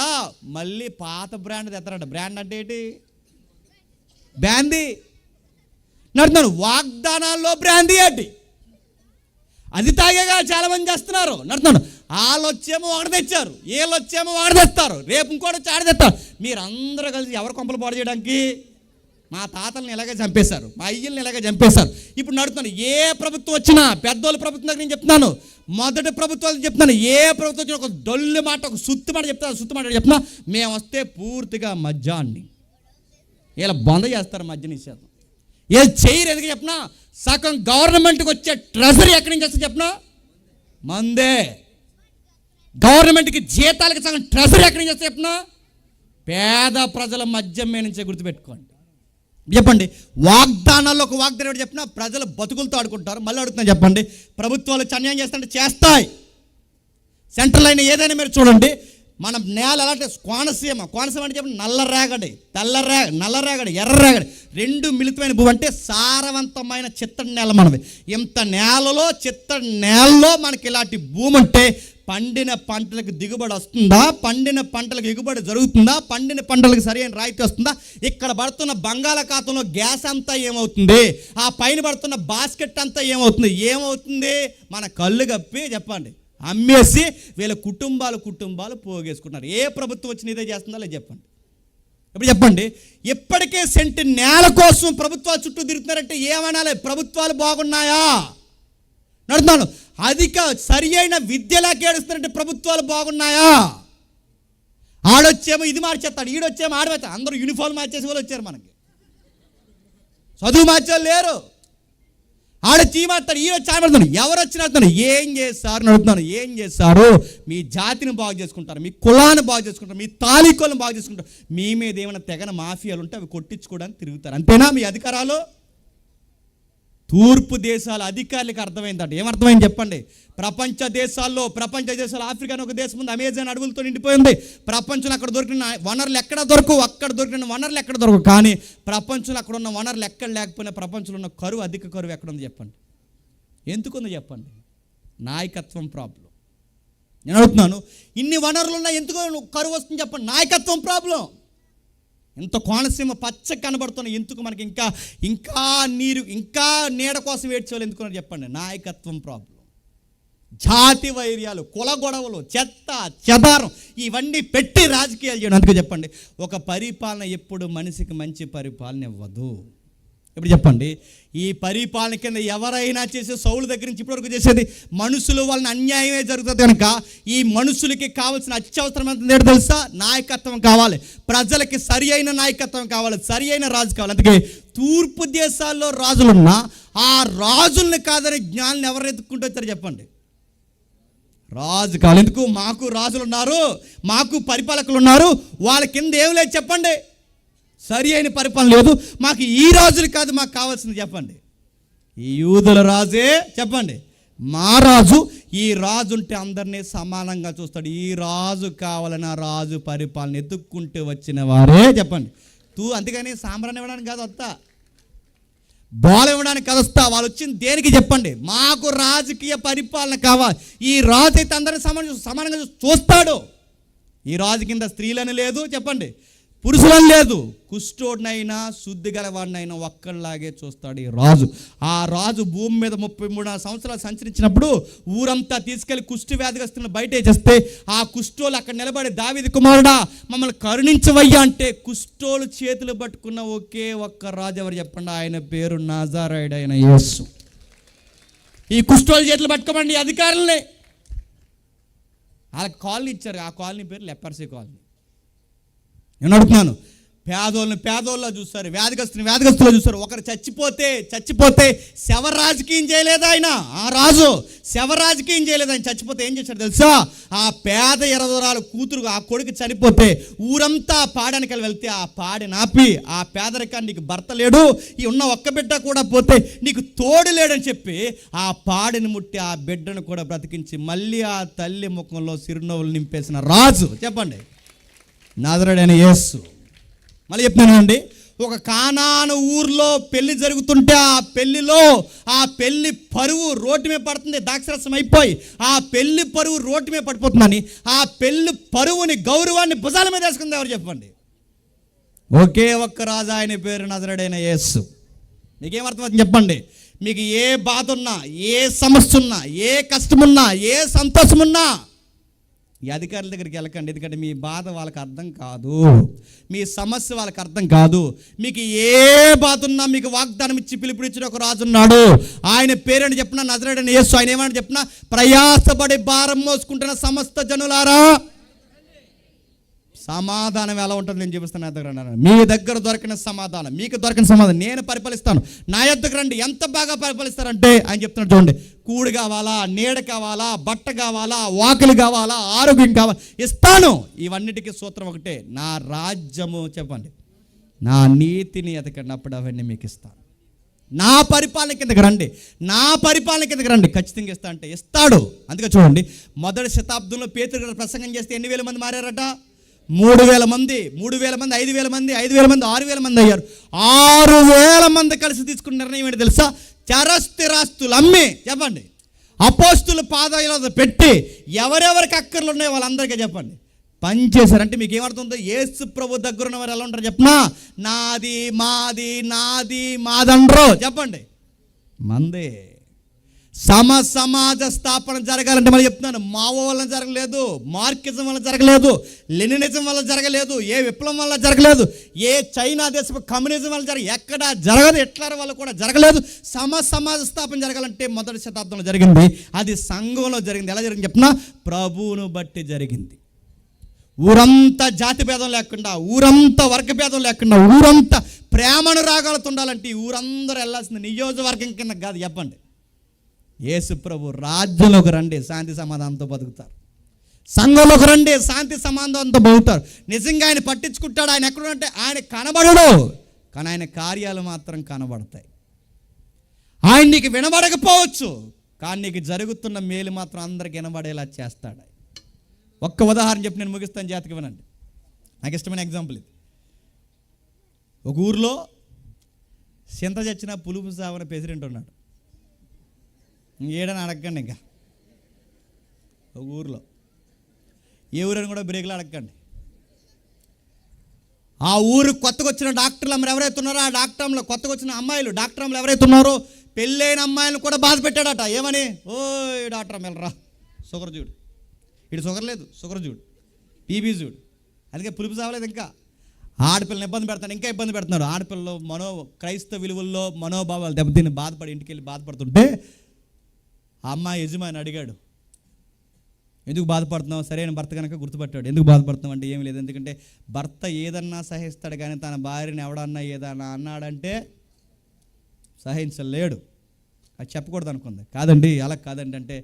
మళ్ళీ పాత బ్రాండ్ తెస్తారట. బ్రాండ్ అంటే ఏంటి? బ్రాందీ. నడుతున్నాను వాగ్దానాల్లో బ్రాందీ ఏంటి? అది తాగేగా చాలామంది చేస్తున్నారు. నడుతున్నాను వాళ్ళు వచ్చేమో ఒకటి తెచ్చారు, వీళ్ళు వచ్చేమో ఒకటి తెస్తారు, రేపు ఇంకోటి వచ్చి ఆడ తెస్తారు. మీరు అందరూ కలిసి ఎవరు కొంపలు పాడు చేయడానికి? మా తాతల్ని ఇలాగే చంపేశారు, మా అయ్యల్ని ఇలాగే చంపేశారు. ఇప్పుడు నడుతున్నాను, ఏ ప్రభుత్వం వచ్చినా, పెద్దోళ్ళ ప్రభుత్వం దగ్గర నేను చెప్తున్నాను, మొదటి ప్రభుత్వాలు చెప్తున్నాను, ఏ ప్రభుత్వం వచ్చినా ఒక డొల్లు మాట, ఒక సుత్తు మాట చెప్తున్నా, మేము వస్తే పూర్తిగా మద్యాన్ని ఇలా బొంద చేస్తారు, మద్య నిషేధం. ఏ చేయరు. ఎందుకు చెప్పినా, సగం గవర్నమెంట్కి వచ్చే ట్రెజరీ ఎక్కడి నుంచి వస్తే చెప్పినా, మందే. గవర్నమెంట్కి జీతాలకి సగం ట్రెజరీ ఎక్కడి నుంచి వస్తే చెప్పినా, పేద ప్రజల మద్యం మీద నుంచే. గుర్తుపెట్టుకోండి. చెప్పండి, వాగ్దానాల్లో ఒక వాగ్దానం ఏంటి చెప్పినా, ప్రజలు బతుకులతో ఆడుకుంటారు. మళ్ళీ అడుగుతున్నా చెప్పండి, ప్రభుత్వాలు అన్యాయం చేస్తుంటే చేస్తాయి. సెంట్రల్ అయినా ఏదైనా మీరు చూడండి, మన నేల అలాంటి కోనసీమ అంటే చెప్పండి, నల్లరేగడి ఎర్రరేగడి రెండు మిళితమైన భూమి అంటే సారవంతమైన చిత్తడి నేల మనది. ఇంత నేలలో, చిత్తడి నేలలో మనకి ఇలాంటి భూమి అంటే పండిన పంటలకు దిగుబడి వస్తుందా? పండిన పంటలకు ఎగుబడి జరుగుతుందా? పండిన పంటలకు సరైన రాయితీ వస్తుందా? ఇక్కడ పడుతున్న బంగాళాఖాతంలో గ్యాస్ అంతా ఏమవుతుంది? ఆ పైన పడుతున్న బాస్కెట్ అంతా ఏమవుతుంది? మన కళ్ళు కప్పి చెప్పండి అమ్మేసి వీళ్ళ కుటుంబాలు పోగేసుకుంటున్నారు. ఏ ప్రభుత్వం వచ్చి ఇదే చేస్తుందో లేదు చెప్పండి. ఇప్పుడు చెప్పండి, ఇప్పటికే సెంటు నేల కోసం ప్రభుత్వాలు చుట్టూ తిరుగుతున్నారంటే ఏమనాలి? ప్రభుత్వాలు బాగున్నాయా? నడుతున్నాను, అధిక సరి అయిన విద్యలాకి ఏడుస్తున్నారంటే ప్రభుత్వాలు బాగున్నాయా? ఆడొచ్చేమో ఇది మార్చేస్తాడు, ఈడొచ్చేమో ఆడవేస్తాడు. అందరూ యూనిఫామ్ మార్చేసి వాళ్ళు వచ్చారు, మనకి చదువు మార్చేవాళ్ళు లేరు. ఆడొచ్చి మాట్లాడు, ఈ వచ్చి ఆడతాను. ఎవరు వచ్చిన ఏం చేస్తారు నడుపుతున్నాను, ఏం చేస్తారు? మీ జాతిని బాగు చేసుకుంటారు, మీ కులాన్ని బాగు చేసుకుంటారు, మీ తాలీకులను బాగు చేసుకుంటారు. మీ మీద ఏమైనా తెగన మాఫియాలు ఉంటే అవి కొట్టించుకోవడానికి తిరుగుతారు. అంతేనా మీ అధికారాలు? తూర్పు దేశాల అధికారులకు అర్థమైందంట. ఏమర్థమైంది చెప్పండి? ప్రపంచ దేశాలు ఆఫ్రికా అని ఒక దేశం ఉంది, అమెజాన్ అడవులతో నిండిపోయింది. ప్రపంచంలో అక్కడ దొరికిన వనరులు ఎక్కడ దొరకవు, అక్కడ దొరికిన వనరులు ఎక్కడ దొరకవు. కానీ ప్రపంచంలో అక్కడ ఉన్న వనరులు ఎక్కడ లేకపోయినా ప్రపంచంలో ఉన్న కరువు, అధిక కరువు ఎక్కడ ఉంది చెప్పండి? ఎందుకుందో చెప్పండి? నాయకత్వం ప్రాబ్లం. నేను అడుగుతున్నాను, ఇన్ని వనరులు ఉన్నాయి, ఎందుకు కరువు వస్తుంది చెప్పండి? నాయకత్వం ప్రాబ్లం. ఇంత కోనసీమ పచ్చ కనబడుతున్న ఎందుకు మనకి ఇంకా నీరు, ఇంకా నీడ కోసం ఏడ్చేవాళ్ళు ఎందుకున్నారు చెప్పండి? నాయకత్వం ప్రాబ్లం. జాతి వైర్యాలు, కుల గొడవలు, చెత్త చెదారం ఇవన్నీ పెట్టి రాజకీయాలు చేయడం. అందుకే చెప్పండి, ఒక పరిపాలన ఎప్పుడు మనిషికి మంచి పరిపాలన ఇవ్వదు. ఇప్పుడు చెప్పండి, ఈ పరిపాలన కింద ఎవరైనా చేసే సౌలు దగ్గర నుంచి ఇప్పటివరకు చేసేది మనుషులు వలన అన్యాయమే జరుగుతుంది. కనుక ఈ మనుషులకి కావాల్సిన అత్యవసరమైనది ఏంటో తెలుసా? నాయకత్వం కావాలి. ప్రజలకి సరి అయిన నాయకత్వం కావాలి, సరి అయిన రాజు కావాలి. అందుకే తూర్పు దేశాల్లో రాజులున్నా ఆ రాజుల్ని కాదని జ్ఞానాన్ని ఎవరు ఎత్తుక్కుంటూ వచ్చారు చెప్పండి? రాజు కావాలి. ఎందుకు? మాకు రాజులు ఉన్నారు, మాకు పరిపాలకులు ఉన్నారు, వాళ్ళ కింద ఏం లేదు చెప్పండి, సరి అయిన పరిపాలన లేదు. మాకు ఈ రాజులు కాదు మాకు కావాల్సింది చెప్పండి, ఈ యూదుల రాజే చెప్పండి మా రాజు. ఈ రాజు ఉంటే అందరినీ సమానంగా చూస్తాడు. ఈ రాజు కావాలని ఆ రాజు పరిపాలన ఎత్తుక్కుంటూ వచ్చిన వారే చెప్పండి. అంతేగాని సాంబ్రాన్ని ఇవ్వడానికి కాదు వస్తా, బోళ ఇవ్వడానికి కాదు వస్తా. వాళ్ళు వచ్చింది దేనికి చెప్పండి? మాకు రాజకీయ పరిపాలన కావాలి. ఈ రాజు అయితే అందరినీ సమానంగా చూస్తాడు. ఈ రాజు కింద స్త్రీలని లేదు చెప్పండి, పురుషులని లేదు, కుష్ఠోడినైనా శుద్ధి గలవాడినైనా ఒక్కళ్ళలాగే చూస్తాడు ఈ రాజు. ఆ రాజు భూమి మీద 33 సంవత్సరాలు సంచరించినప్పుడు ఊరంతా తీసుకెళ్లి కుష్టి వ్యాధిగస్తులను బయట చేస్తే ఆ కుష్ఠోలు అక్కడ నిలబడి, దావీదు కుమారుడా మమ్మల్ని కరుణించవయ్యా అంటే కుష్ఠోలు చేతులు పట్టుకున్న ఒకే ఒక్క రాజు ఎవరు చెప్పండి? ఆయన పేరు నజరేయుడైన యేసు. ఈ కుష్ఠోలు చేతులు పట్టుకోమండి అధికారులనే. వాళ్ళకి కాలనీ ఇచ్చారు, ఆ కాలనీ పేరు లెపర్సీ కాలనీ. నేను అడుగుతున్నాను, పేదోళ్ళ చూస్తారు, వ్యాధిగస్తులు చూస్తారు. ఒకరు చచ్చిపోతే శవ రాజకీయం చేయలేదు ఆయన. ఆ రాజు శవ రాజకీయం చేయలేదు. ఆయన చచ్చిపోతే ఏం చేశాడు తెలుసా? ఆ పేద 20 కూతురు ఆ కొడుకు చనిపోతే ఊరంతా పాడానికి వెళ్తే ఆ పాడి నాపి, ఆ పేదరికాన్ని నీకు భర్త లేడు, ఈ ఉన్న ఒక్క బిడ్డ కూడా పోతే నీకు తోడు లేడని చెప్పి ఆ పాడిని ముట్టి ఆ బిడ్డను కూడా బ్రతికించి మళ్ళీ ఆ తల్లి ముఖంలో చిరునవ్వులు నింపేసిన రాజు చెప్పండి నజరేయుడైన యేసు. మళ్ళీ చెప్తున్నానండి, ఒక కానాను ఊర్లో పెళ్లి జరుగుతుంటే ఆ పెళ్లి పరువు రోడ్డు మీద పడుతుంది. ద్రాక్షరసం అయిపోయి ఆ పెళ్లి పరువు రోడ్డు మీద పడిపోతుందని ఆ పెళ్లి పరువుని గౌరవాన్ని భుజాల మీద వేసుకుంది ఎవరు చెప్పండి? ఒకే ఒక్క రాజు, ఆయన పేరు నజరేయుడైన యేసు. మీకేమర్థమవుతుంది చెప్పండి? మీకు ఏ బాధ ఉన్నా, ఏ సమస్య ఉన్నా, ఏ కష్టమున్నా, ఏ సంతోషమున్నా ఈ అధికారుల దగ్గరికి వెళ్ళకండి. ఎందుకంటే మీ బాధ వాళ్ళకి అర్థం కాదు, మీ సమస్య వాళ్ళకి అర్థం కాదు. మీకు ఏ బాధ ఉన్నా మీకు వాగ్దానం ఇచ్చి పిలుపునిచ్చిన ఒక రాజు ఉన్నాడు. ఆయన పేరేంటి చెప్పిన? నజరేయుడైన యేసు. ఆయన ఏమని చెప్పిన? ప్రయాసపడి భారం మోసుకుంటున్న సమస్త జనులారా సమాధానం ఎలా ఉంటుంది నేను చూపిస్తాను. నా దగ్గర మీ దగ్గర దొరికిన సమాధానం, మీకు దొరికిన సమాధానం నేను పరిపాలిస్తాను. నా యొద్దకు రండి. ఎంత బాగా పరిపాలిస్తారంటే ఆయన చెప్తున్నాడు చూడండి, కూడు కావాలా, నీడ కావాలా, బట్ట కావాలా, వాకిలి కావాలా, ఆరోగ్యం కావాలా, ఇస్తాను. ఇవన్నిటికీ సూత్రం ఒకటే, నా రాజ్యము చెప్పండి, నా నీతిని ఎతకండి, అవన్నీ మీకు ఇస్తాను. నా పరిపాలన కిందకి రండి, ఖచ్చితంగా ఇస్తా అంటే ఇస్తాడు. అందుకే చూడండి, మొదటి శతాబ్దంలో పేతురు గారు ప్రసంగం చేస్తే ఎన్ని వేల మంది మారారట? 3,000 మంది, 3,000 మంది, 5,000 మంది, 5,000 మంది, 6,000 మంది అయ్యారు. 6,000 మంది కలిసి తీసుకున్న నిర్ణయం ఏంటి తెలుసా? చరస్థిరాస్తులు అమ్మి చెప్పండి, అపోస్తుల పాదాల పెట్టి ఎవరెవరికి అక్కర్లు ఉన్నాయో వాళ్ళందరికీ చెప్పండి పనిచేశారంటే మీకు ఏమర్థంతో? యేసు ప్రభు దగ్గర ఉన్న వారు ఎలా ఉంటారు చెప్పనా? నాది మాదండ్రో చెప్పండి, మందే. సమాజ స్థాపన జరగాలంటే మళ్ళీ చెప్తున్నాను, మావో వల్ల జరగలేదు, మార్కిజం వల్ల జరగలేదు, లెనినిజం వల్ల జరగలేదు, ఏ విప్లవం వల్ల జరగలేదు, ఏ చైనా దేశపు కమ్యూనిజం వల్ల ఎక్కడ జరగదు, హిట్లర్ వల్ల కూడా జరగలేదు. సమాజ స్థాపన జరగాలంటే మొదటి శతాబ్దంలో జరిగింది. అది సంఘంలో జరిగింది. ఎలా జరిగింది చెప్పినా? ప్రభువును బట్టి జరిగింది. ఊరంతా జాతి భేదం లేకుండా, ఊరంతా వర్గ భేదం లేకుండా, ఊరంతా ప్రేమను రాగాలతో ఉండాలంటే ఊరందరూ వెళ్ళాల్సింది నియోజకవర్గం కింద కాదు చెప్పండి. యేసు ప్రభు రాజ్యంలోకి రండి, శాంతి సమాధానంతో బతుకుతారు. సంఘంలోకి రండి, శాంతి సమాధానంతో బతుకుతారు. నిజంగా ఆయన పట్టించుకుంటాడు. ఆయన ఎక్కడంటే ఆయన కనబడడు, కానీ ఆయన కార్యాలు మాత్రం కనబడతాయి. ఆయన నీకు వినబడకపోవచ్చు, కానీ నీకు జరుగుతున్న మేలు మాత్రం అందరికి వినబడేలా చేస్తాడు. ఒక్క ఉదాహరణ చెప్పి నేను ముగిస్తాను, జాతికి వినండి. నాకు ఇష్టమైన ఎగ్జాంపుల్ ఇది. ఒక ఊరిలో చింత చచ్చిన పులుపు సావన ప్రెసిడెంట్ ఉన్నాడు. ఏడని అడగండి. ఇంకా ఒక ఊరిలో, ఏ ఊరని కూడా బ్రేక్లో అడగండి. ఆ ఊరు కొత్తగా వచ్చిన డాక్టర్లు ఎవరైతే ఉన్నారో, ఆ డాక్టర్లు కొత్తగా వచ్చిన అమ్మాయిలు డాక్టర్లు ఎవరైతే ఉన్నారో, పెళ్ళైన అమ్మాయిలను కూడా బాధ పెట్టాడట. ఏమని? ఓ డాక్టర్ వెళ్ళరా, షుగర్ చూడు, ఇటు షుగర్ లేదు, షుగర్ చూడు, టీబీ చూడు. అందుకే పులుపు సావలేదు. ఇంకా ఆడపిల్లని ఇబ్బంది పెడతాడు, ఇంకా ఇబ్బంది పెడుతున్నాడు. ఆడపిల్లలు క్రైస్తవ విలువల్లో మనోభావాలు దెబ్బతిని బాధపడి ఇంటికి వెళ్ళి బాధపడుతుంటే ఆ అమ్మాయి యజమాని అడిగాడు, ఎందుకు బాధపడుతున్నావు? సరైన భర్త కనుక గుర్తుపట్టాడు. ఎందుకు బాధపడుతున్నావు అంటే ఏమి లేదు, ఎందుకంటే భర్త ఏదన్నా సహిస్తాడు, కానీ తన భార్యని ఎవడన్నా ఏదన్నా అన్నాడంటే సహించలేడు. అది చెప్పకూడదు అనుకుంది. కాదండి, అలా కాదండి అంటే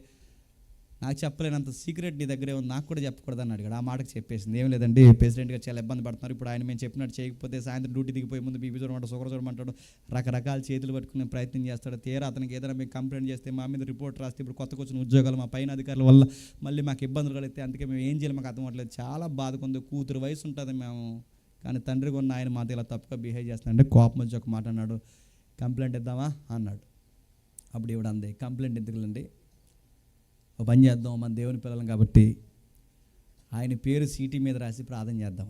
నాకు చెప్పలేనంత సీక్రెట్ నీ దగ్గరే ఉంది, నాకు కూడా చెప్పకూడదని అడిగాడు. ఆ మాటకు చెప్పేసింది, ఏం లేదండి ప్రెసిడెంట్ గారు చాలా ఇబ్బంది పడుతున్నారు, ఇప్పుడు ఆయన మేము చెప్పినట్టు చేయకపోతే సాయంత్రం డ్యూటీ దిగిపోయే ముందు బీపీ చూడమంటాడు, షుగర్ చూడమంటాడు, రకరకాల చేతులు పట్టుకునే ప్రయత్నం చేస్తాడు. తీరా అతనికి ఏదైనా మేము కంప్లైంట్ చేస్తే మా మీద రిపోర్ట్ రాస్తే ఇప్పుడు కొత్తగా వచ్చిన ఉద్యోగాలు మా పైన అధికారుల వల్ల మళ్ళీ మాకు ఇబ్బందులు కలిగితే అందుకే మేము ఏం చేయాలి మాకు అర్థం అవ్వట్లేదు, చాలా బాధకుంది, కూతురు వయసు ఉంటుంది మేము, కానీ తండ్రికి ఉన్న ఆయన మాతో ఇలా తప్పుగా బిహేవ్ చేస్తున్నాడంటే కోపం వచ్చి ఒక మాట అన్నాడు, కంప్లైంట్ ఇద్దామా అన్నాడు. అప్పుడు ఇవిడ అంది, కంప్లైంట్ ఎందుకులండి, ఒక పని చేద్దాం, మన దేవుని పిల్లలం కాబట్టి ఆయన పేరు సీటీ మీద రాసి ప్రార్థన చేద్దాం.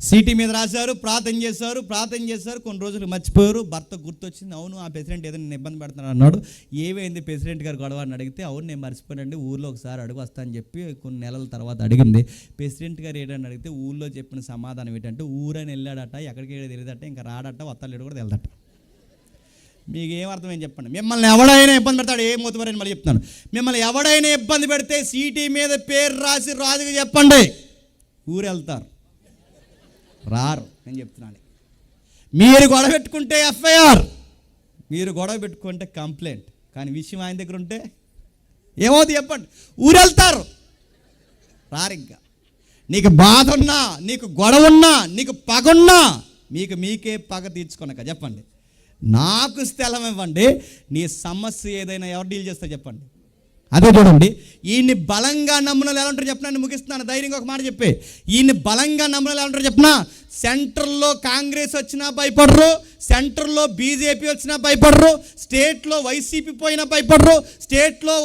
సీటీ మీద రాశారు, ప్రార్థన చేశారు. కొన్ని రోజులు మర్చిపోయారు. భర్త గుర్తొచ్చింది, అవును ఆ ప్రెసిడెంట్ ఏదో నేను ఇబ్బంది పెడుతున్నాడు అన్నాడు. ఏమైంది ప్రెసిడెంట్ గారు గొడవ అని అడిగితే, అవును నేను మర్చిపోయానండి, ఊళ్ళో ఒకసారి అడుగు వస్తా అని చెప్పి కొన్ని నెలల తర్వాత అడిగింది. ప్రెసిడెంట్ గారు ఏంటని అడిగితే ఊళ్ళో చెప్పిన సమాధానం ఏంటంటే, ఊరని వెళ్ళాడట, ఎక్కడికి వెళ్ళి తెలియదట, ఇంకా రాడట, వత్తాలేడు కూడా తెలియదట. మీకు ఏం అర్థమైంది చెప్పండి. మిమ్మల్ని ఎవడైనా ఇబ్బంది పెడతాడు, ఏం మూతమని మళ్ళీ చెప్తున్నాను, మిమ్మల్ని ఎవడైనా ఇబ్బంది పెడితే సీటీ మీద పేరు రాసి రాజుకి చెప్పండి, ఊరు వెళ్తారు, రారు. నేను చెప్తున్నాను, మీరు గొడవ పెట్టుకుంటే ఎఫ్ఐఆర్, మీరు గొడవ పెట్టుకుంటే కంప్లైంట్, కానీ విషయం ఆయన దగ్గర ఉంటే ఏమవుతుంది చెప్పండి, ఊరు వెళ్తారు, రారు. ఇంకా నీకు బాధ ఉన్నా, నీకు గొడవ ఉన్నా, నీకు పగున్నా, మీకే పగ తీర్చుకోనక చెప్పండి, నాకు స్థలం ఇవ్వండి, నీ సమస్య ఏదైనా ఎవరు డీల్ చేస్తారు చెప్పండి. అదే చూడండి, ఈయన్ని బలంగా నమ్మున ఎలా ఉంటారు చెప్పిన, నేను ముగిస్తున్నాను ధైర్యంగా ఒక మాట చెప్పి, ఈయన్ని బలంగా నమ్మున ఎలా ఉంటారు చెప్పిన, సెంట్రల్లో కాంగ్రెస్ వచ్చినా భయపడరు, సెంట్రల్లో బీజేపీ వచ్చినా భయపడరు, స్టేట్లో వైసీపీ పోయినా భయపడరు, స్టేట్లో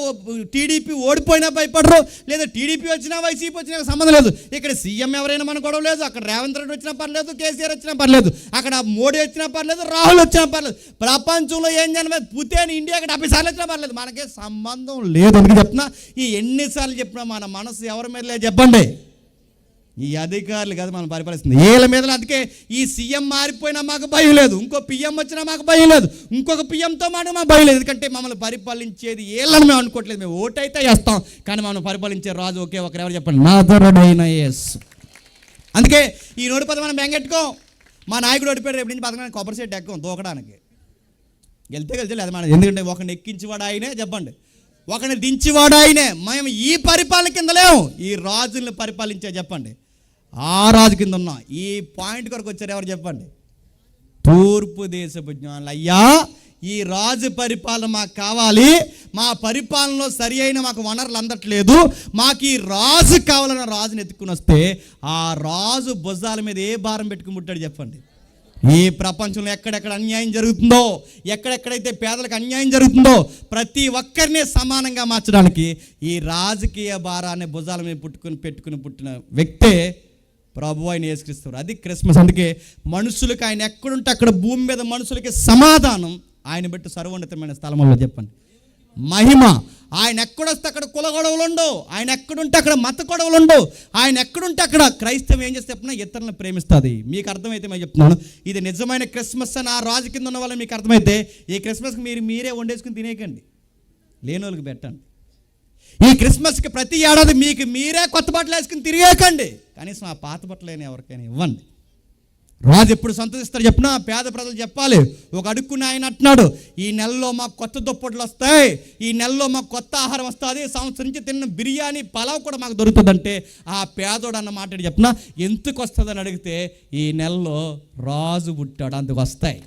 టీడీపీ ఓడిపోయినా భయపడరు, లేదా టీడీపీ వచ్చినా వైసీపీ వచ్చినా సంబంధం లేదు. ఇక్కడ సీఎం ఎవరైనా మన గొడవ లేదు, అక్కడ రేవంత్ రెడ్డి వచ్చినా పర్లేదు, కేసీఆర్ వచ్చినా పర్లేదు, అక్కడ మోడీ వచ్చినా పర్లేదు, రాహుల్ వచ్చినా పర్లేదు, ప్రపంచంలో ఏం జనలేదు, పుతేన్ ఇండియాకి 70 సార్లు వచ్చినా పర్లేదు, మనకే సంబంధం లేదు. ఎందుకు చెప్తున్నా, ఈ ఎన్నిసార్లు చెప్పినా మన మనసు ఎవరి మీద లేదు చెప్పండి, ఈ అధికారులు కదా మనం పరిపాలిస్తుంది వీళ్ళ మీద. అందుకే ఈ సీఎం మారిపోయినా మాకు భయం లేదు, ఇంకో పిఎం వచ్చినా మాకు భయం లేదు, ఇంకొక పిఎంతో మాట మాకు భయం లేదు, ఎందుకంటే మమ్మల్ని పరిపాలించేది వీళ్ళని మేము అనుకోవట్లేదు. మేము ఓటైతే వేస్తాం, కానీ మనం పరిపాలించే రాజు ఒకే ఒకరు, ఎవరు చెప్పండి, నాథరుడైన యేసు. అందుకే ఈ నోటి పదం మనం బెంగెట్టుకోం. మా నాయకుడు ఓడిపోయాడు, రేపు నుంచి పథకానికి కొబ్బరి సెట్ ఎక్కం దూకడానికి, గెలితే లేదు మనం, ఎందుకంటే ఒకరిని ఎక్కించేవాడు ఆయనే చెప్పండి, ఒకరిని దించేవాడు ఆయనే. మేము ఈ పరిపాలన కింద లేవు, ఈ రాజుల్ని పరిపాలించే చెప్పండి, ఆ రాజు కింద ఉన్నాం. ఈ పాయింట్ కొరకు వచ్చారు ఎవరు చెప్పండి, తూర్పు దేశపు జ్ఞానులు. అయ్యా ఈ రాజు పరిపాలన మాకు కావాలి, మా పరిపాలనలో సరి అయిన మాకు వనరులు అందట్లేదు, మాకు ఈ రాజు కావాలన్న రాజుని ఎత్తుకుని వస్తే ఆ రాజు భుజాల మీద ఏ భారం పెట్టుకుని ముట్టాడు చెప్పండి. ఈ ప్రపంచంలో ఎక్కడెక్కడ అన్యాయం జరుగుతుందో, ఎక్కడెక్కడైతే పేదలకు అన్యాయం జరుగుతుందో ప్రతి ఒక్కరిని సమానంగా మార్చడానికి ఈ రాజకీయ భారాన్ని భుజాల మీద పెట్టుకుని పుట్టిన వ్యక్తే ప్రభు అయిన యేసుక్రీస్తు. అది క్రిస్మస్. అందుకే మనుషులకు ఆయన ఎక్కడుంటే అక్కడ భూమి మీద మనుషులకి సమాధానం ఆయన బట్టి సర్వోన్నతమైన స్థలంలో చెప్పండి. మహిమ ఆయన ఎక్కడొస్తే అక్కడ కుల గొడవలు ఉండవు, ఆయన ఎక్కడుంటే అక్కడ మత గొడవలు ఉండవు, ఆయన ఎక్కడుంటే అక్కడ క్రైస్తవం ఏం చేస్తే చెప్పినా ఇతరులను ప్రేమిస్తుంది. మీకు అర్థమైతే మేము చెప్తున్నాను, ఇది నిజమైన క్రిస్మస్ అని ఆ రాజు కింద ఉన్న వాళ్ళని మీకు అర్థమైతే ఈ క్రిస్మస్కి మీరే వండేసుకుని తినేయకండి, లేని వాళ్ళకి పెట్టండి. ఈ క్రిస్మస్కి ప్రతి ఏడాది మీకు మీరే కొత్త బట్టలు వేసుకుని తిరిగేయకండి, కనీసం ఆ పాత బట్టలైనా ఎవరికైనా ఇవ్వండి. రాజు ఎప్పుడు సంతోషిస్తారు చెప్పినా పేద ప్రజలు చెప్పాలి. ఒక అడుక్కుని ఆయన అంటున్నాడు, ఈ నెలలో మాకు కొత్త దుప్పట్లు వస్తాయి, ఈ నెలలో మాకు కొత్త ఆహారం వస్తుంది, సంవత్సరం నుంచి తిన్న బిర్యానీ పలావ్ కూడా మాకు దొరుకుతుందంటే ఆ పేదోడు అన్న మాట చెప్పినా ఎందుకు వస్తుందని అడిగితే ఈ నెలలో రాజు పుట్టాడు అందుకు వస్తాయి.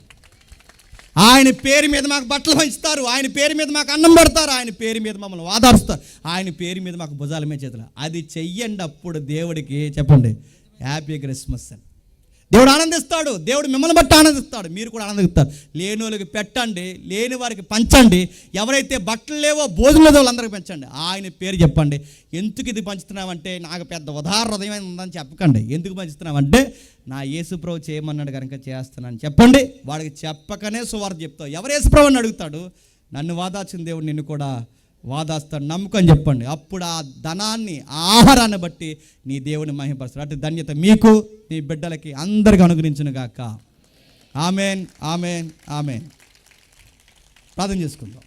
ఆయన పేరు మీద మాకు బట్టలు పంచుతారు, ఆయన పేరు మీద మాకు అన్నం పెడతారు, ఆయన పేరు మీద మమ్మల్ని వాదారుస్తారు, ఆయన పేరు మీద మాకు భుజాల మీద చేతులు. అది చెయ్యండి, అప్పుడు దేవుడికి చెప్పండి హ్యాపీ క్రిస్మస్ అని దేవుడు ఆనందిస్తాడు. దేవుడు మిమ్మల్ని బట్టి ఆనందిస్తాడు, మీరు కూడా ఆనందిస్తారు. లేని వాళ్ళకి పెట్టండి, లేని వారికి పంచండి, ఎవరైతే బట్టలు లేవో భోజనం లేదో వాళ్ళందరికీ పెంచండి. ఆయన పేరు చెప్పండి. ఎందుకు ఇది పంచుతున్నామంటే నాకు పెద్ద ఉదాహరణ హృదయం ఉందని చెప్పకండి. ఎందుకు పంచుతున్నామంటే నా యేసుప్రభు చేయమన్నాడు కనుక చేస్తున్నాను చెప్పండి. వాడికి చెప్పకనే సువార్త చెప్తావు. ఎవరు యేసుప్రభు అని అడుగుతాడు, నన్ను వాదాచిన దేవుడు నిన్ను కూడా వాదాస్తాడు, నమ్ముకొని చెప్పండి. అప్పుడు ఆ ధనాన్ని ఆహారాన్ని బట్టి నీ దేవుని మహిమపరుస్తాడు. అటు ధన్యత మీకు నీ బిడ్డలకి అందరికీ అనుగ్రహించును గాక. Amen, amen, amen. ప్రార్థన చేసుకుందాం.